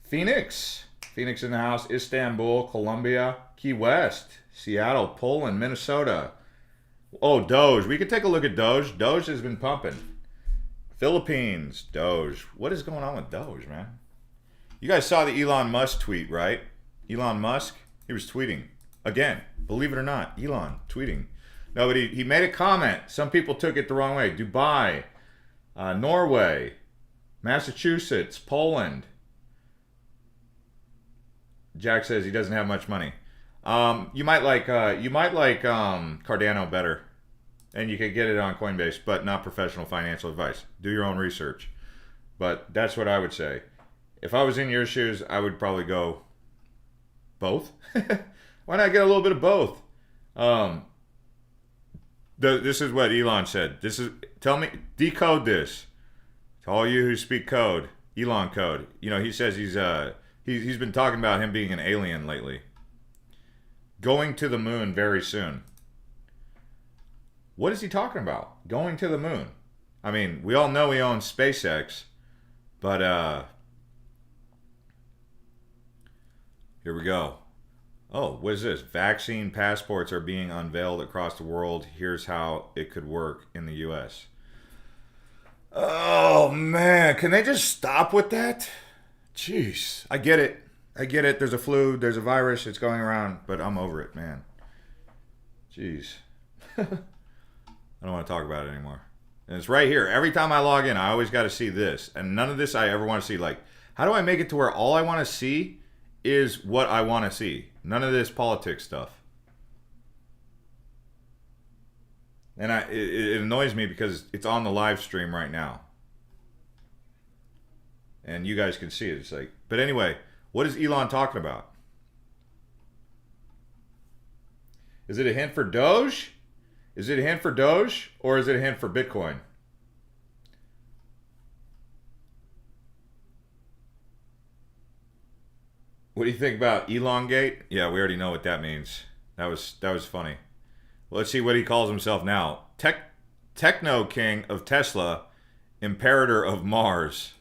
Phoenix in the house. Istanbul, Colombia, Key West, Seattle, Poland, Minnesota. Oh, Doge. We could take a look at Doge. Doge has been pumping. Philippines, Doge. What is going on with Doge, man? You guys saw the Elon Musk tweet, right? Elon Musk, he was tweeting. Again, believe it or not, Elon tweeting. No, but he made a comment. Some people took it the wrong way. Dubai, Norway, Massachusetts, Poland. Jack says he doesn't have much money. You might like Cardano better, and you could get it on Coinbase, but not professional financial advice. Do your own research. But that's what I would say. If I was in your shoes, I would probably go both. Why not get a little bit of both? This is what Elon said. Decode this. To all you who speak code, Elon code. You know, he says he's been talking about him being an alien lately. Going to the moon very soon. What is he talking about? Going to the moon. I mean, we all know he owns SpaceX, but here we go. Oh, what is this? Vaccine passports are being unveiled across the world. Here's how it could work in the US. Oh, man. Can they just stop with that? Jeez. I get it. There's a flu. There's a virus. It's going around. But I'm over it, man. Jeez. I don't want to talk about it anymore. And it's right here. Every time I log in, I always got to see this. And none of this I ever want to see. Like, how do I make it to where all I want to see is what I want to see? None of this politics stuff. And it annoys me because it's on the live stream right now. And you guys can see it. It's like, but anyway, what is Elon talking about? Is it a hint for Doge? Is it a hint for Doge or is it a hint for Bitcoin? What do you think about elongate? Yeah, we already know what that means. That was funny. Well, let's see what he calls himself now. Techno King of Tesla, Imperator of Mars.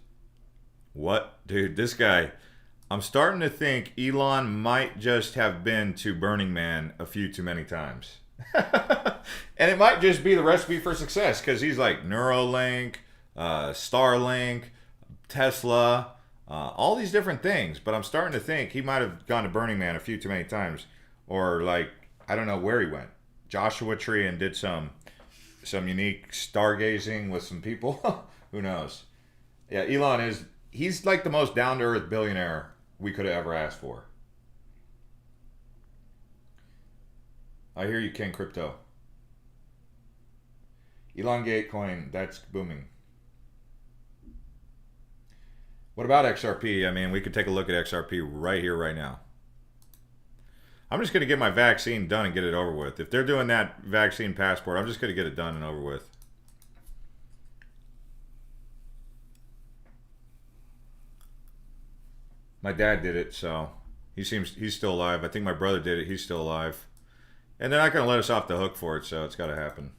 What? Dude, this guy. I'm starting to think Elon might just have been to Burning Man a few too many times. And it might just be the recipe for success because he's like Neuralink, Starlink, Tesla, all these different things. But I'm starting to think he might have gone to Burning Man a few too many times. Or like, I don't know where he went. Joshua Tree and did some unique stargazing with some people. Who knows? Yeah, Elon he's like the most down-to-earth billionaire we could have ever asked for. I hear you, King Crypto. Elongate coin, that's booming. What about XRP? I mean, we could take a look at XRP right here, right now. I'm just going to get my vaccine done and get it over with. If they're doing that vaccine passport, I'm just going to get it done and over with. My dad did it, so he's still alive. I think my brother did it. He's still alive. And they're not going to let us off the hook for it, so it's got to happen.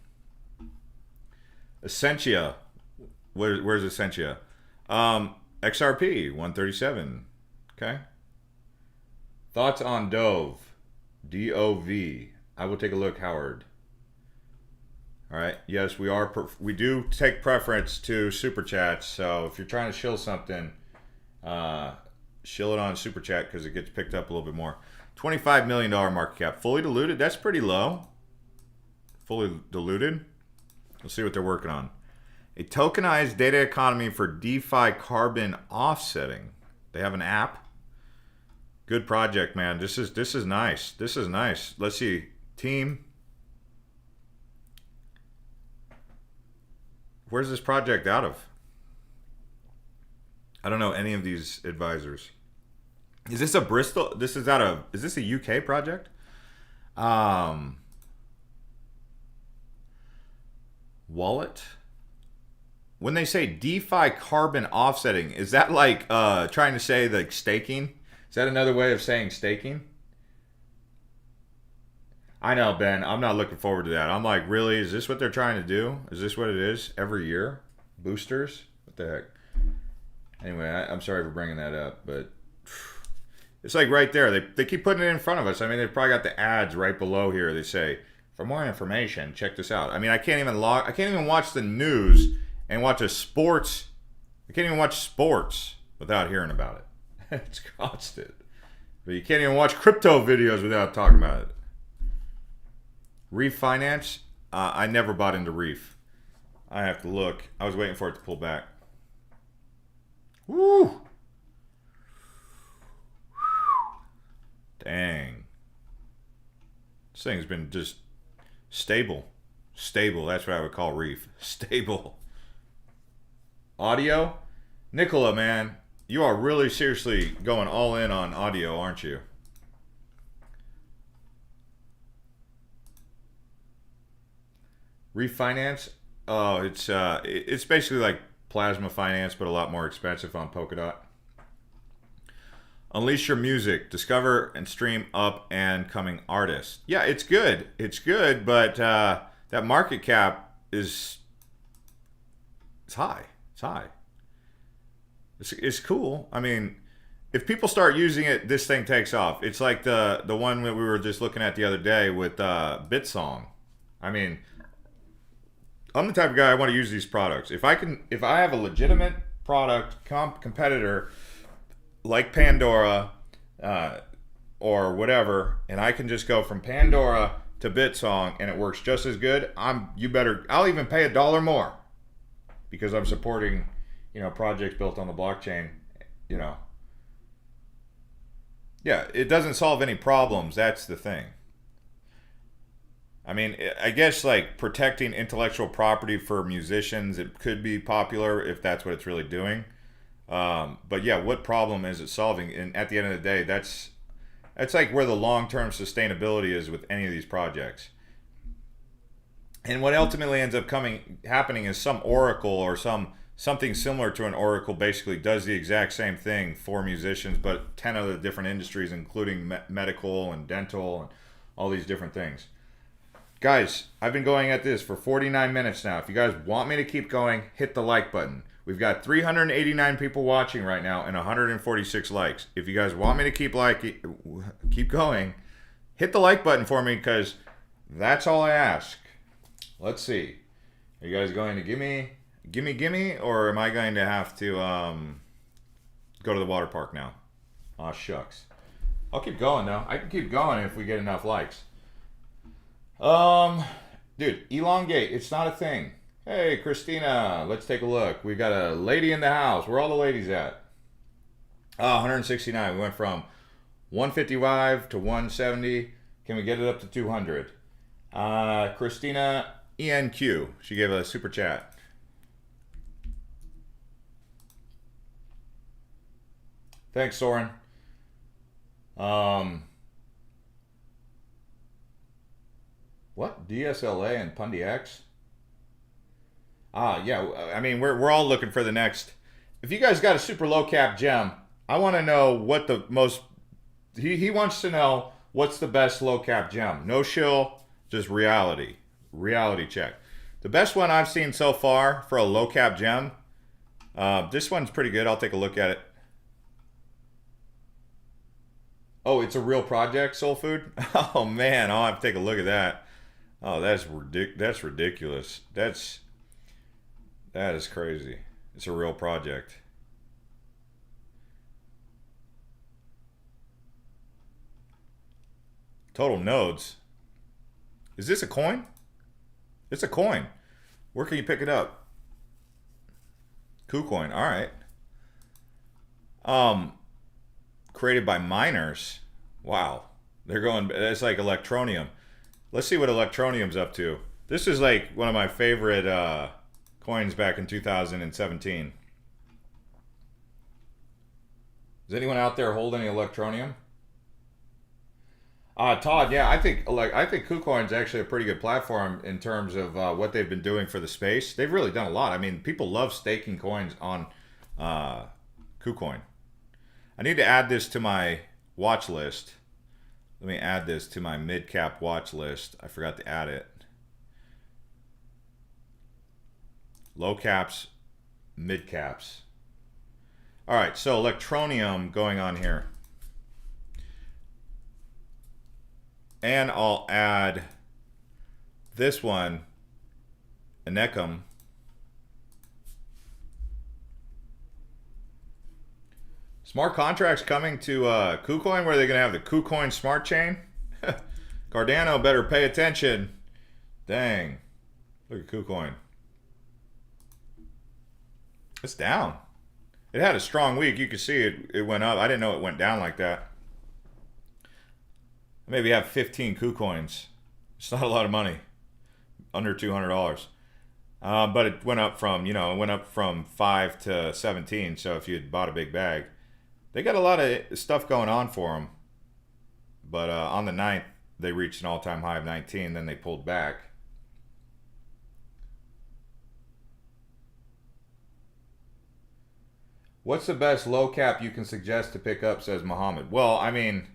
Essentia. Where's Essentia? XRP, 137. Okay. Thoughts on Dove. D-O-V. I will take a look, Howard. All right. Yes, we do take preference to super chats. So if you're trying to shill something, shill it on super chat because it gets picked up a little bit more. $25 million market cap. Fully diluted. That's pretty low. Fully diluted. Let's see what they're working on. A tokenized data economy for DeFi carbon offsetting. They have an app. Good project, man. This is nice. This is nice. Let's see. Team. Where's this project out of? I don't know any of these advisors. Is this a Bristol? Is this a UK project? Wallet? When they say DeFi carbon offsetting, is that like trying to say like staking? Is that another way of saying staking? I know, Ben. I'm not looking forward to that. I'm like, really? Is this what they're trying to do? Is this what it is every year? Boosters? What the heck? Anyway, I'm sorry for bringing that up, but it's like right there. They keep putting it in front of us. I mean, they've probably got the ads right below here. They say, for more information, check this out. I mean, I can't even watch the news and watch I can't even watch sports without hearing about it. It's constant. But you can't even watch crypto videos without talking about it. Refinance? I never bought into Reef. I have to look. I was waiting for it to pull back. Woo! Dang. This thing's been just stable. Stable. That's what I would call Reef. Stable. Audio? Nicola, man. You are really seriously going all in on audio, aren't you? Refinance? Oh, it's basically like plasma finance, but a lot more expensive on Polkadot. Unleash your music. Discover and stream up and coming artists. Yeah, it's good. It's good, but that market cap it's high. It's high. It's cool. I mean, if people start using it, this thing takes off. It's like the one that we were just looking at the other day with BitSong. I mean, I'm the type of guy I want to use these products. If I have a legitimate product competitor like Pandora or whatever, and I can just go from Pandora to BitSong and it works just as good, I'll even pay $1 more because I'm supporting, projects built on the blockchain, Yeah, it doesn't solve any problems. That's the thing. I mean, I guess like protecting intellectual property for musicians, it could be popular if that's what it's really doing. But yeah, what problem is it solving? And at the end of the day, that's like where the long-term sustainability is with any of these projects. And what ultimately ends up happening is some oracle or something similar to an oracle basically does the exact same thing for musicians, but 10 other different industries, including medical and dental and all these different things. Guys, I've been going at this for 49 minutes now. If you guys want me to keep going, hit the like button. We've got 389 people watching right now and 146 likes. If you guys want me to keep going, hit the like button for me, because that's all I ask. Let's see. Are you guys going to gimme, or am I going to have to go to the water park now? Aw, shucks. I'll keep going though. I can keep going if we get enough likes. Dude, elongate. It's not a thing. Hey, Christina, let's take a look. We've got a lady in the house. Where are all the ladies at? 169. We went from 155 to 170. Can we get it up to 200? Christina ENQ. She gave a super chat. Thanks, Soren. What? DSLA and Pundi X? Yeah. I mean, we're all looking for the next. If you guys got a super low cap gem, I want to know what the most. He wants to know what's the best low cap gem. No shill, just reality. Reality check. The best one I've seen so far for a low cap gem. This one's pretty good. I'll take a look at it. Oh, it's a real project, Soul Food? Oh man, I'll have to take a look at that. Oh, that's ridiculous. That is crazy. It's a real project. Total nodes. Is this a coin? It's a coin. Where can you pick it up? KuCoin. All right. Created by miners. Wow. They're going, that's like Electronium. Let's see what Electronium's up to. This is like one of my favorite coins back in 2017. Does anyone out there hold any Electronium? Todd, yeah, I think KuCoin's actually a pretty good platform in terms of what they've been doing for the space. They've really done a lot. I mean, people love staking coins on KuCoin. I need to add this to my watch list. Let me add this to my mid-cap watch list. I forgot to add it. Low caps, mid caps. All right, so Electronium going on here. And I'll add this one, Enekum. Smart contracts coming to KuCoin. Where are they going to have the KuCoin smart chain? Cardano better pay attention. Dang. Look at KuCoin. It's down. It had a strong week. You can see it went up. I didn't know it went down like that. I maybe have 15 KuCoins. It's not a lot of money. Under $200. But it went up from, it went up from 5 to 17. So if you had bought a big bag. They got a lot of stuff going on for them. But on the 9th, they reached an all-time high of 19. Then they pulled back. What's the best low cap you can suggest to pick up, says Muhammad? Well, I mean,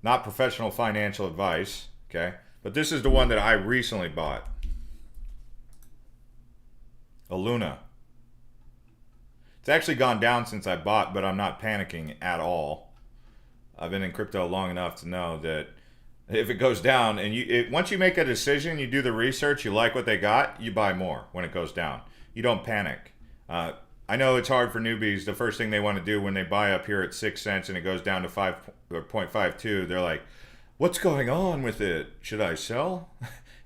not professional financial advice, okay? But this is the one that I recently bought. A Luna. It's actually gone down since I bought, but I'm not panicking at all. I've been in crypto long enough to know that if it goes down, and once you make a decision, you do the research, you like what they got, you buy more when it goes down. You don't panic. I know it's hard for newbies. The first thing they want to do when they buy up here at 6 cents and it goes down to 5.52, they're like, what's going on with it? Should I sell?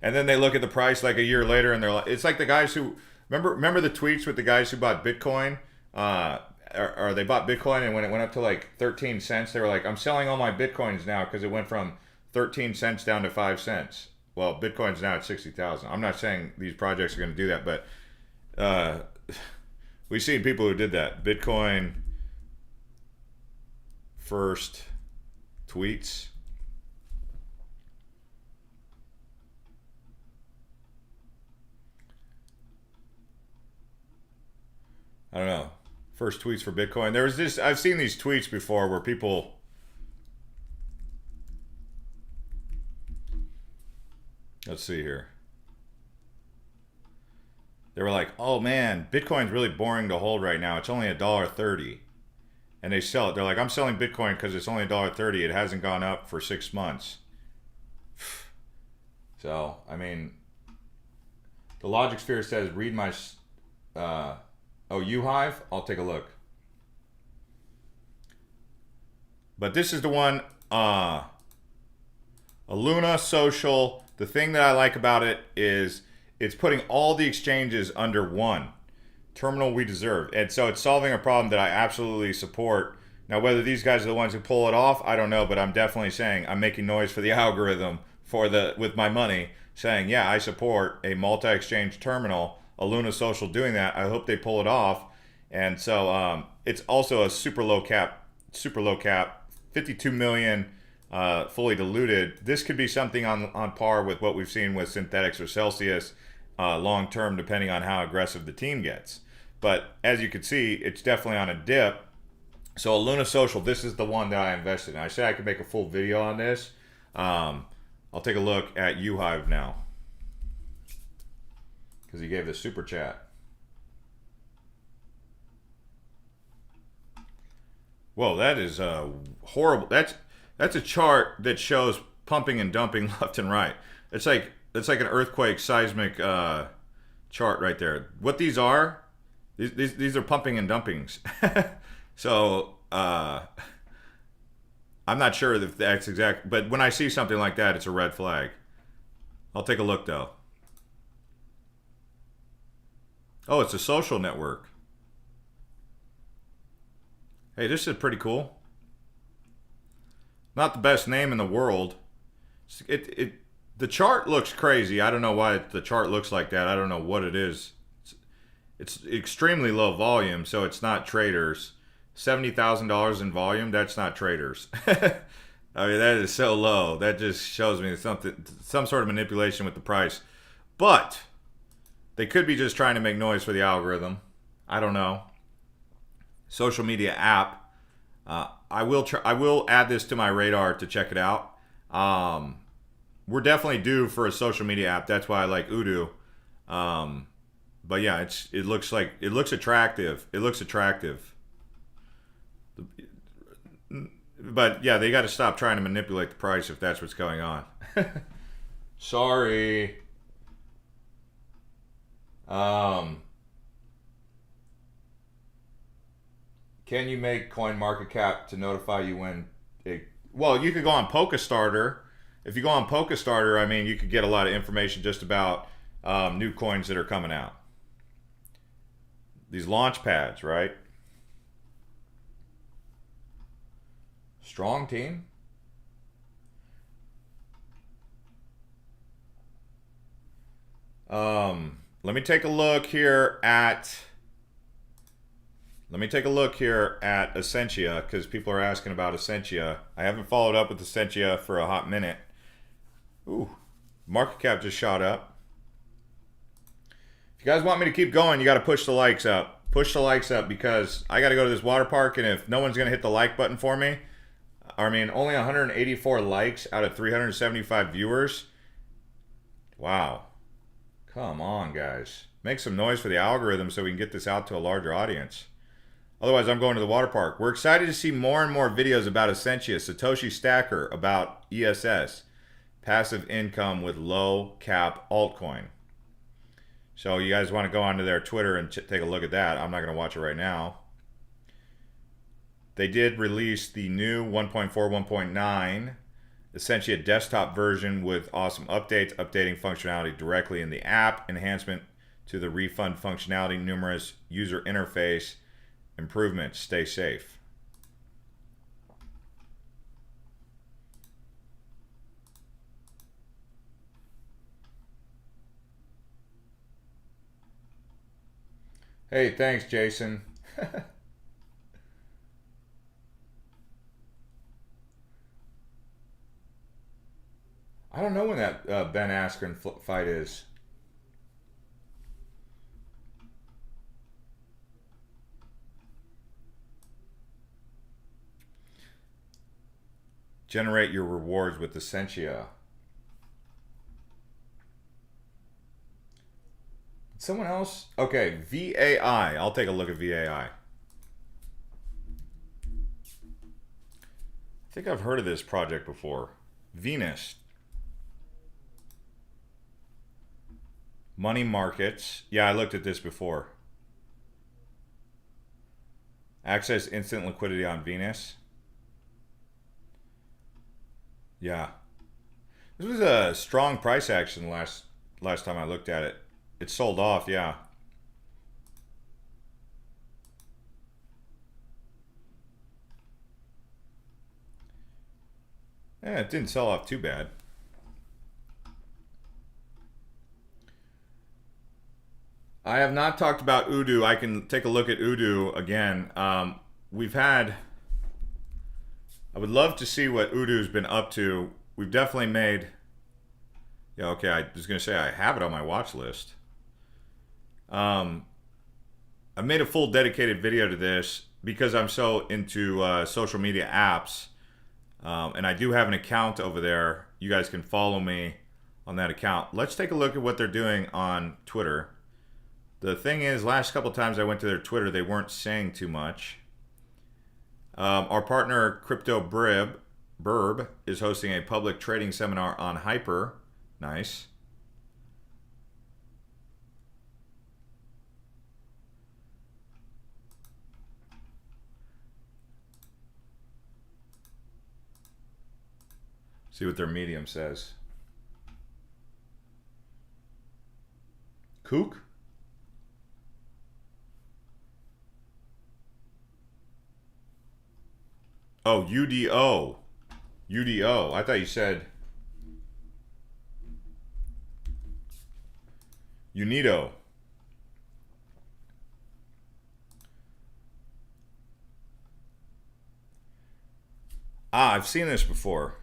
And then they look at the price like a year later and they're like, it's like the guys who, remember the tweets with the guys who bought Bitcoin? Or they bought Bitcoin, and when it went up to like 13 cents, they were like, I'm selling all my Bitcoins now because it went from 13 cents down to 5 cents. Well, Bitcoin's now at 60,000. I'm not saying these projects are going to do that, but we've seen people who did that. Bitcoin first tweets. I don't know. First tweets for Bitcoin. There was this, I've seen these tweets before where people Let's see here. They were like, oh man, Bitcoin's really boring to hold right now. It's only $1.30. And they sell it. They're like, I'm selling Bitcoin because it's only $1.30. It hasn't gone up for 6 months. So, I mean, the Logic Sphere says, read my, UHive? I'll take a look. But this is the one, Luna Social. The thing that I like about it is it's putting all the exchanges under one. Terminal we deserve. And so it's solving a problem that I absolutely support. Now, whether these guys are the ones who pull it off, I don't know, but I'm definitely saying I'm making noise for the algorithm with my money, saying, yeah, I support a multi-exchange terminal, a Luna Social doing that. I hope they pull it off. And so it's also a super low cap, 52 million fully diluted. This could be something on par with what we've seen with Synthetics or Celsius long term, depending on how aggressive the team gets. But as you can see, it's definitely on a dip. So a Luna Social, this is the one that I invested in. I said I could make a full video on this. I'll take a look at UHive now, because he gave the super chat. Whoa, that is horrible. That's a chart that shows pumping and dumping left and right. It's like an earthquake seismic chart right there. What these are, these are pumping and dumpings. So I'm not sure if that's exact, but when I see something like that, it's a red flag. I'll take a look though. Oh, it's a social network. Hey, this is pretty cool. Not the best name in the world. The chart looks crazy. I don't know why the chart looks like that. I don't know what it is. It's extremely low volume, so it's not traders. $70,000 in volume, that's not traders. I mean, that is so low. That just shows me some sort of manipulation with the price. But they could be just trying to make noise for the algorithm. I don't know. Social media app. I will add this to my radar to check it out. We're definitely due for a social media app. That's why I like Udo. But yeah, it looks attractive. It looks attractive. But yeah, they got to stop trying to manipulate the price if that's what's going on. Sorry. Can you make CoinMarketCap to notify you when well, you could go on PokeStarter. If you go on PokeStarter, I mean, you could get a lot of information just about new coins that are coming out. These launch pads, right? Strong team. Let me take a look here at Essentia, because people are asking about Essentia. I haven't followed up with Essentia for a hot minute. Ooh, market cap just shot up. If you guys want me to keep going, you got to push the likes up. Push the likes up, because I got to go to this water park, and if no one's going to hit the like button for me, I mean, only 184 likes out of 375 viewers. Wow. Come on, guys. Make some noise for the algorithm so we can get this out to a larger audience. Otherwise, I'm going to the water park. We're excited to see more and more videos about Essentia, Satoshi Stacker, about ESS, passive income with low cap altcoin. So you guys want to go onto their Twitter and take a look at that. I'm not going to watch it right now. They did release the new 1.4, 1.9 Essentia desktop version with awesome updates, updating functionality directly in the app, enhancement to the refund functionality, numerous user interface improvements. Stay safe. Hey, thanks, Jason. I don't know when that Ben Askren fight is. Generate your rewards with Essentia. someone else? Okay, VAI. I'll take a look at VAI. I think I've heard of this project before. Venus. Money markets. Yeah, I looked at this before. Access instant liquidity on Venus. Yeah. This was a strong price action last time I looked at it. It sold off, yeah. Yeah, it didn't sell off too bad. I have not talked about Udo. I can take a look at Udo again. We've had... I would love to see what Udo's been up to. We've definitely made... Yeah, okay, I was going to say I have it on my watch list. I've made a full dedicated video to this because I'm so into social media apps. And I do have an account over there. You guys can follow me on that account. Let's take a look at what they're doing on Twitter. The thing is, last couple times I went to their Twitter, they weren't saying too much. Our partner, Crypto Burb, is hosting a public trading seminar on Hyper. Nice. See what their medium says. Kook? Oh, UDO. UDO. I thought you said Unido. Ah, I've seen this before.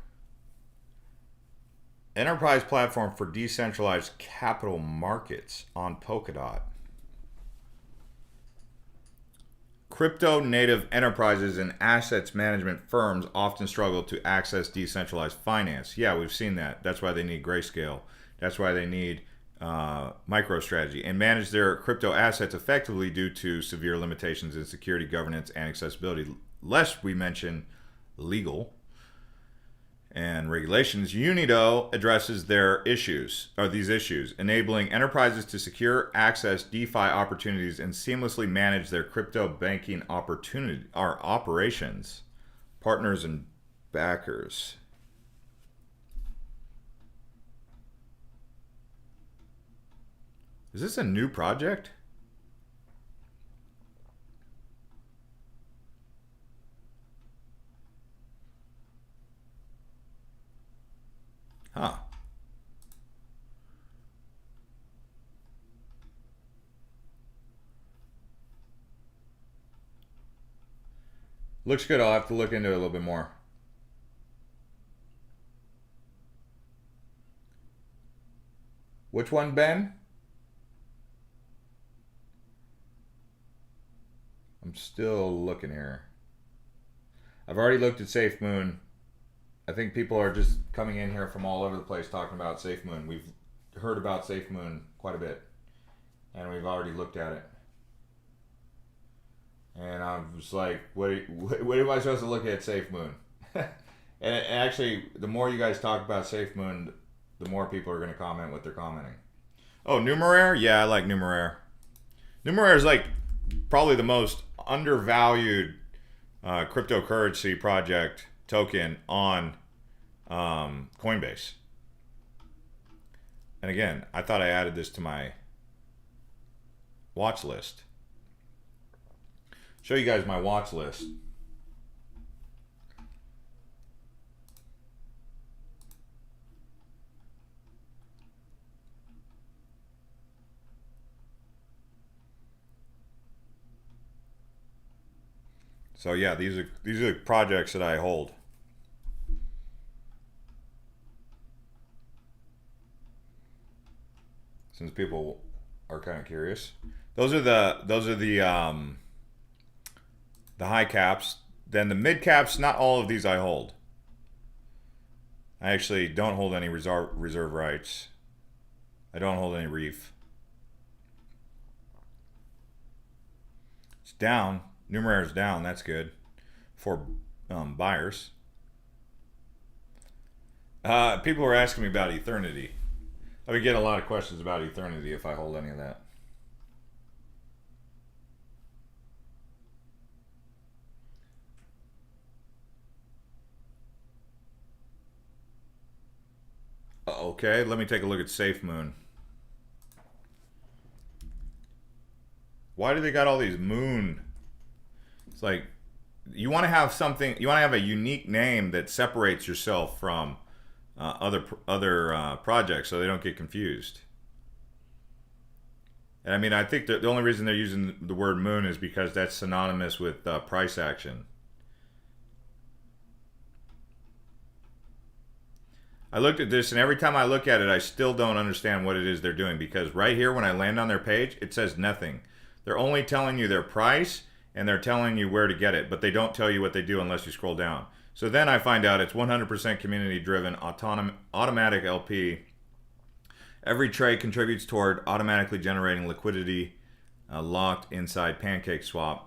Enterprise platform for decentralized capital markets on Polkadot. Crypto native enterprises and assets management firms often struggle to access decentralized finance. Yeah, we've seen that. That's why they need Grayscale. That's why they need MicroStrategy and manage their crypto assets effectively due to severe limitations in security, governance, and accessibility. Lest we mention legal and regulations. Unido addresses these issues, enabling enterprises to secure access DeFi opportunities and seamlessly manage their crypto banking operations, partners, and backers. Is this a new project? Huh. Looks good. I'll have to look into it a little bit more. Which one, Ben? I'm still looking here. I've already looked at SafeMoon. I think people are just coming in here from all over the place talking about SafeMoon. We've heard about SafeMoon quite a bit, and we've already looked at it. And I was like, what am I supposed to look at SafeMoon? And actually, the more you guys talk about SafeMoon, the more people are going to comment what they're commenting. Oh, Numeraire? Yeah, I like Numeraire. Numeraire is like probably the most undervalued cryptocurrency project token on Coinbase. And again, I thought I added this to my watch list. Show you guys my watch list. So yeah, these are projects that I hold. Since people are kind of curious, those are the high caps. Then the mid caps, not all of these I hold. I actually don't hold any reserve rights. I don't hold any reef. It's down. Numeraire is down. That's good for buyers. People are asking me about Eternity. I've been getting a lot of questions about Eternity if I hold any of that. Okay, let me take a look at SafeMoon. Why do they got all these moon? It's like you want to have something. You want to have a unique name that separates yourself from other projects, so they don't get confused. And I mean, I think that the only reason they're using the word moon is because that's synonymous with price action. I looked at this, and every time I look at it, I still don't understand what it is they're doing, because right here, when I land on their page, it says nothing. They're only telling you their price, and they're telling you where to get it, but they don't tell you what they do unless you scroll down. So then I find out it's 100% community-driven, automatic LP. Every trade contributes toward automatically generating liquidity locked inside PancakeSwap.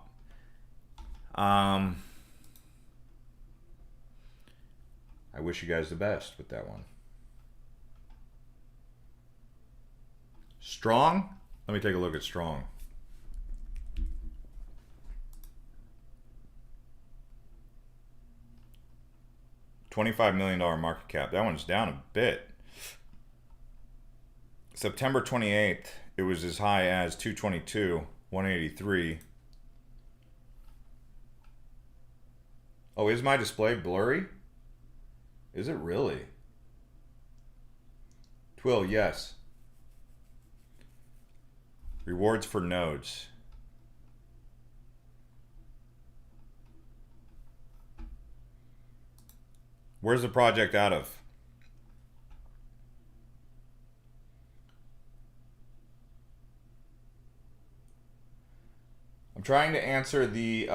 I wish you guys the best with that one. Strong? Let me take a look at Strong. $25 million market cap. That one's down a bit. September 28th, it was as high as 222, 183. Oh, is my display blurry? Is it really? Twill, yes. Rewards for nodes. Where's the project out of? I'm trying to answer the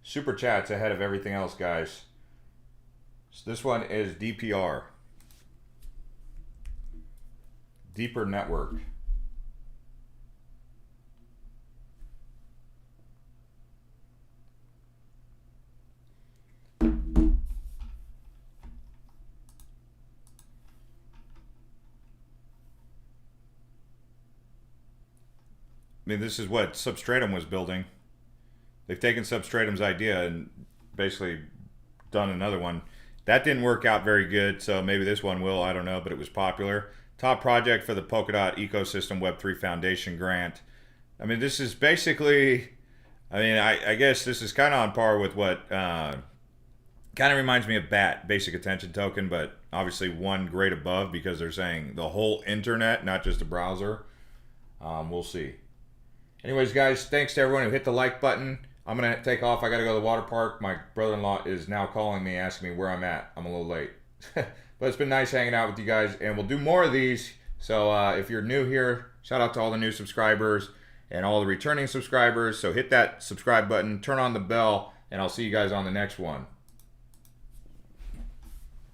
super chats ahead of everything else, guys. So this one is DPR. Deeper Network. I mean, this is what Substratum was building. They've taken Substratum's idea and basically done another one. That didn't work out very good, so maybe this one will, I don't know, but it was popular. Top project for the Polkadot Ecosystem Web3 Foundation grant. I mean, this is basically, I mean, I guess this is kind of on par with what, kind of reminds me of BAT, Basic Attention Token, but obviously one grade above because they're saying the whole internet, not just a browser. We'll see. Anyways, guys, thanks to everyone who hit the like button. I'm going to take off. I got to go to the water park. My brother-in-law is now calling me, asking me where I'm at. I'm a little late. But it's been nice hanging out with you guys, and we'll do more of these. So if you're new here, shout out to all the new subscribers and all the returning subscribers. So hit that subscribe button, turn on the bell, and I'll see you guys on the next one.